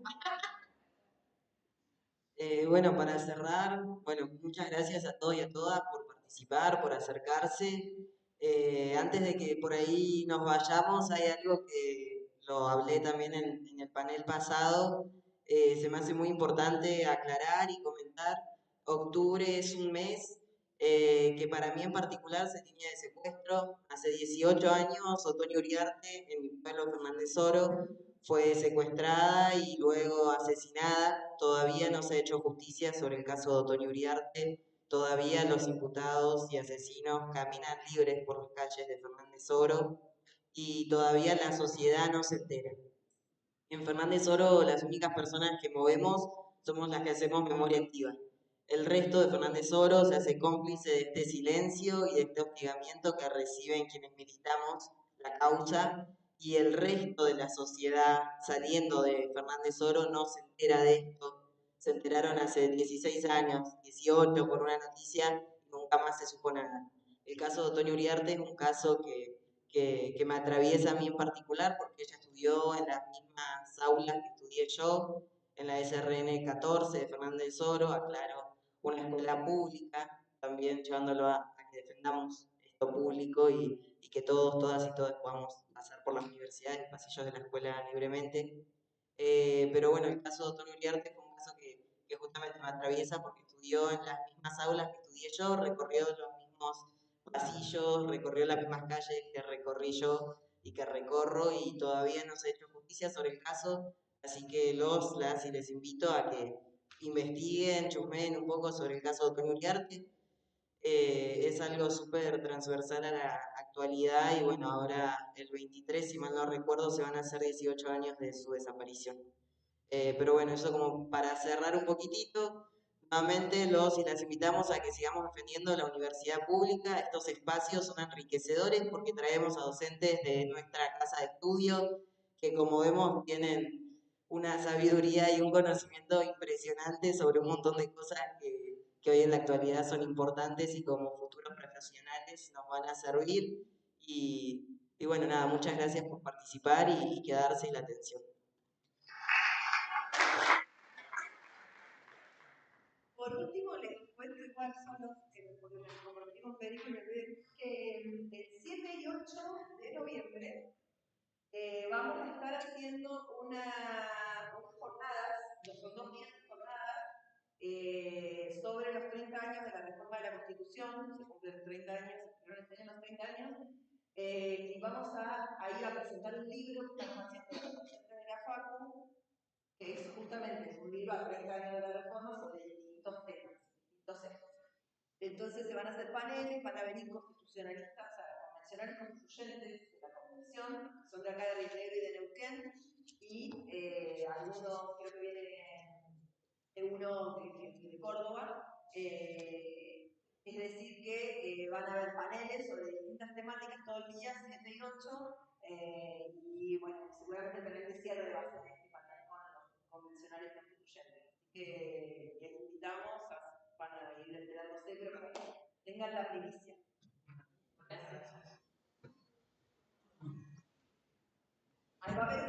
Bueno, para cerrar, muchas gracias a todos y a todas por participar, por acercarse. Antes de que por ahí nos vayamos, hay algo que lo hablé también en el panel pasado, se me hace muy importante aclarar y comentar. Octubre es un mes que para mí en particular se tiñe de secuestro. Hace 18 años, Otoño Uriarte, en mi pueblo Fernández Oro, fue secuestrada y luego asesinada. Todavía no se ha hecho justicia sobre el caso de Otoño Uriarte. Todavía los imputados y asesinos caminan libres por las calles de Fernández Oro y todavía la sociedad no se entera. En Fernández Oro las únicas personas que movemos somos las que hacemos memoria activa. El resto de Fernández Oro se hace cómplice de este silencio y de este hostigamiento que reciben quienes militamos la causa, y el resto de la sociedad saliendo de Fernández Oro no se entera de esto. Se enteraron hace 16 años, 18 por una noticia y nunca más se supo nada. El caso de Otoño Uriarte es un caso que me atraviesa a mí en particular porque ella estudió en las mismas aulas que estudié yo, en la SRN 14 de Fernández Oro, aclaro, una escuela pública, también llevándolo a que defendamos esto público y que todos, todas y todas podamos pasar por las universidades y pasillos de la escuela libremente. Pero bueno, el caso de Otoño Uriarte fue un caso que justamente me atraviesa porque estudió en las mismas aulas que estudié yo, recorrió los mismos pasillos, recorrió las mismas calles que recorrí yo y que recorro, y todavía no se ha hecho justicia sobre el caso, así que las y les invito a que investiguen, chusmeen un poco sobre el caso de Otoño Uriarte. Es algo súper transversal a la actualidad y bueno, ahora el 23, si mal no recuerdo, se van a hacer 18 años de su desaparición. Pero bueno, eso como para cerrar un poquitito. Nuevamente los y las invitamos a que sigamos defendiendo la universidad pública. Estos espacios son enriquecedores porque traemos a docentes de nuestra casa de estudio que, como vemos, tienen una sabiduría y un conocimiento impresionante sobre un montón de cosas que hoy en la actualidad son importantes y como futuros profesionales nos van a servir. Y bueno, nada, muchas gracias por participar y quedarse y la atención. Por último, les cuento igual solo, porque me comprometí con Federico y me olvidé, que el 7 y 8 de noviembre vamos a estar haciendo un son 2 días de jornada sobre los 30 años de la reforma de la Constitución, se cumplen 30 años, se cumplieron este año los 30 años, y vamos a ir a presentar un libro que estamos haciendo los docentes de la FACU, que es justamente un libro a 30 años de la reforma sobre distintos temas, distintos ejes. Entonces se van a hacer paneles, van a venir constitucionalistas, o sea, convencionales constituyentes de la convención, que son de acá de Río Negro y de Neuquén, y algunos, creo que viene uno de Córdoba, es decir que van a haber paneles sobre distintas temáticas todo el día, 7 y 8, y bueno, seguramente el panel de cierre va a ser este panel con los convencionales constituyentes. Así que les invitamos, van a ir enterándose, pero para que tengan la primicia. Gracias. Ahí va a haber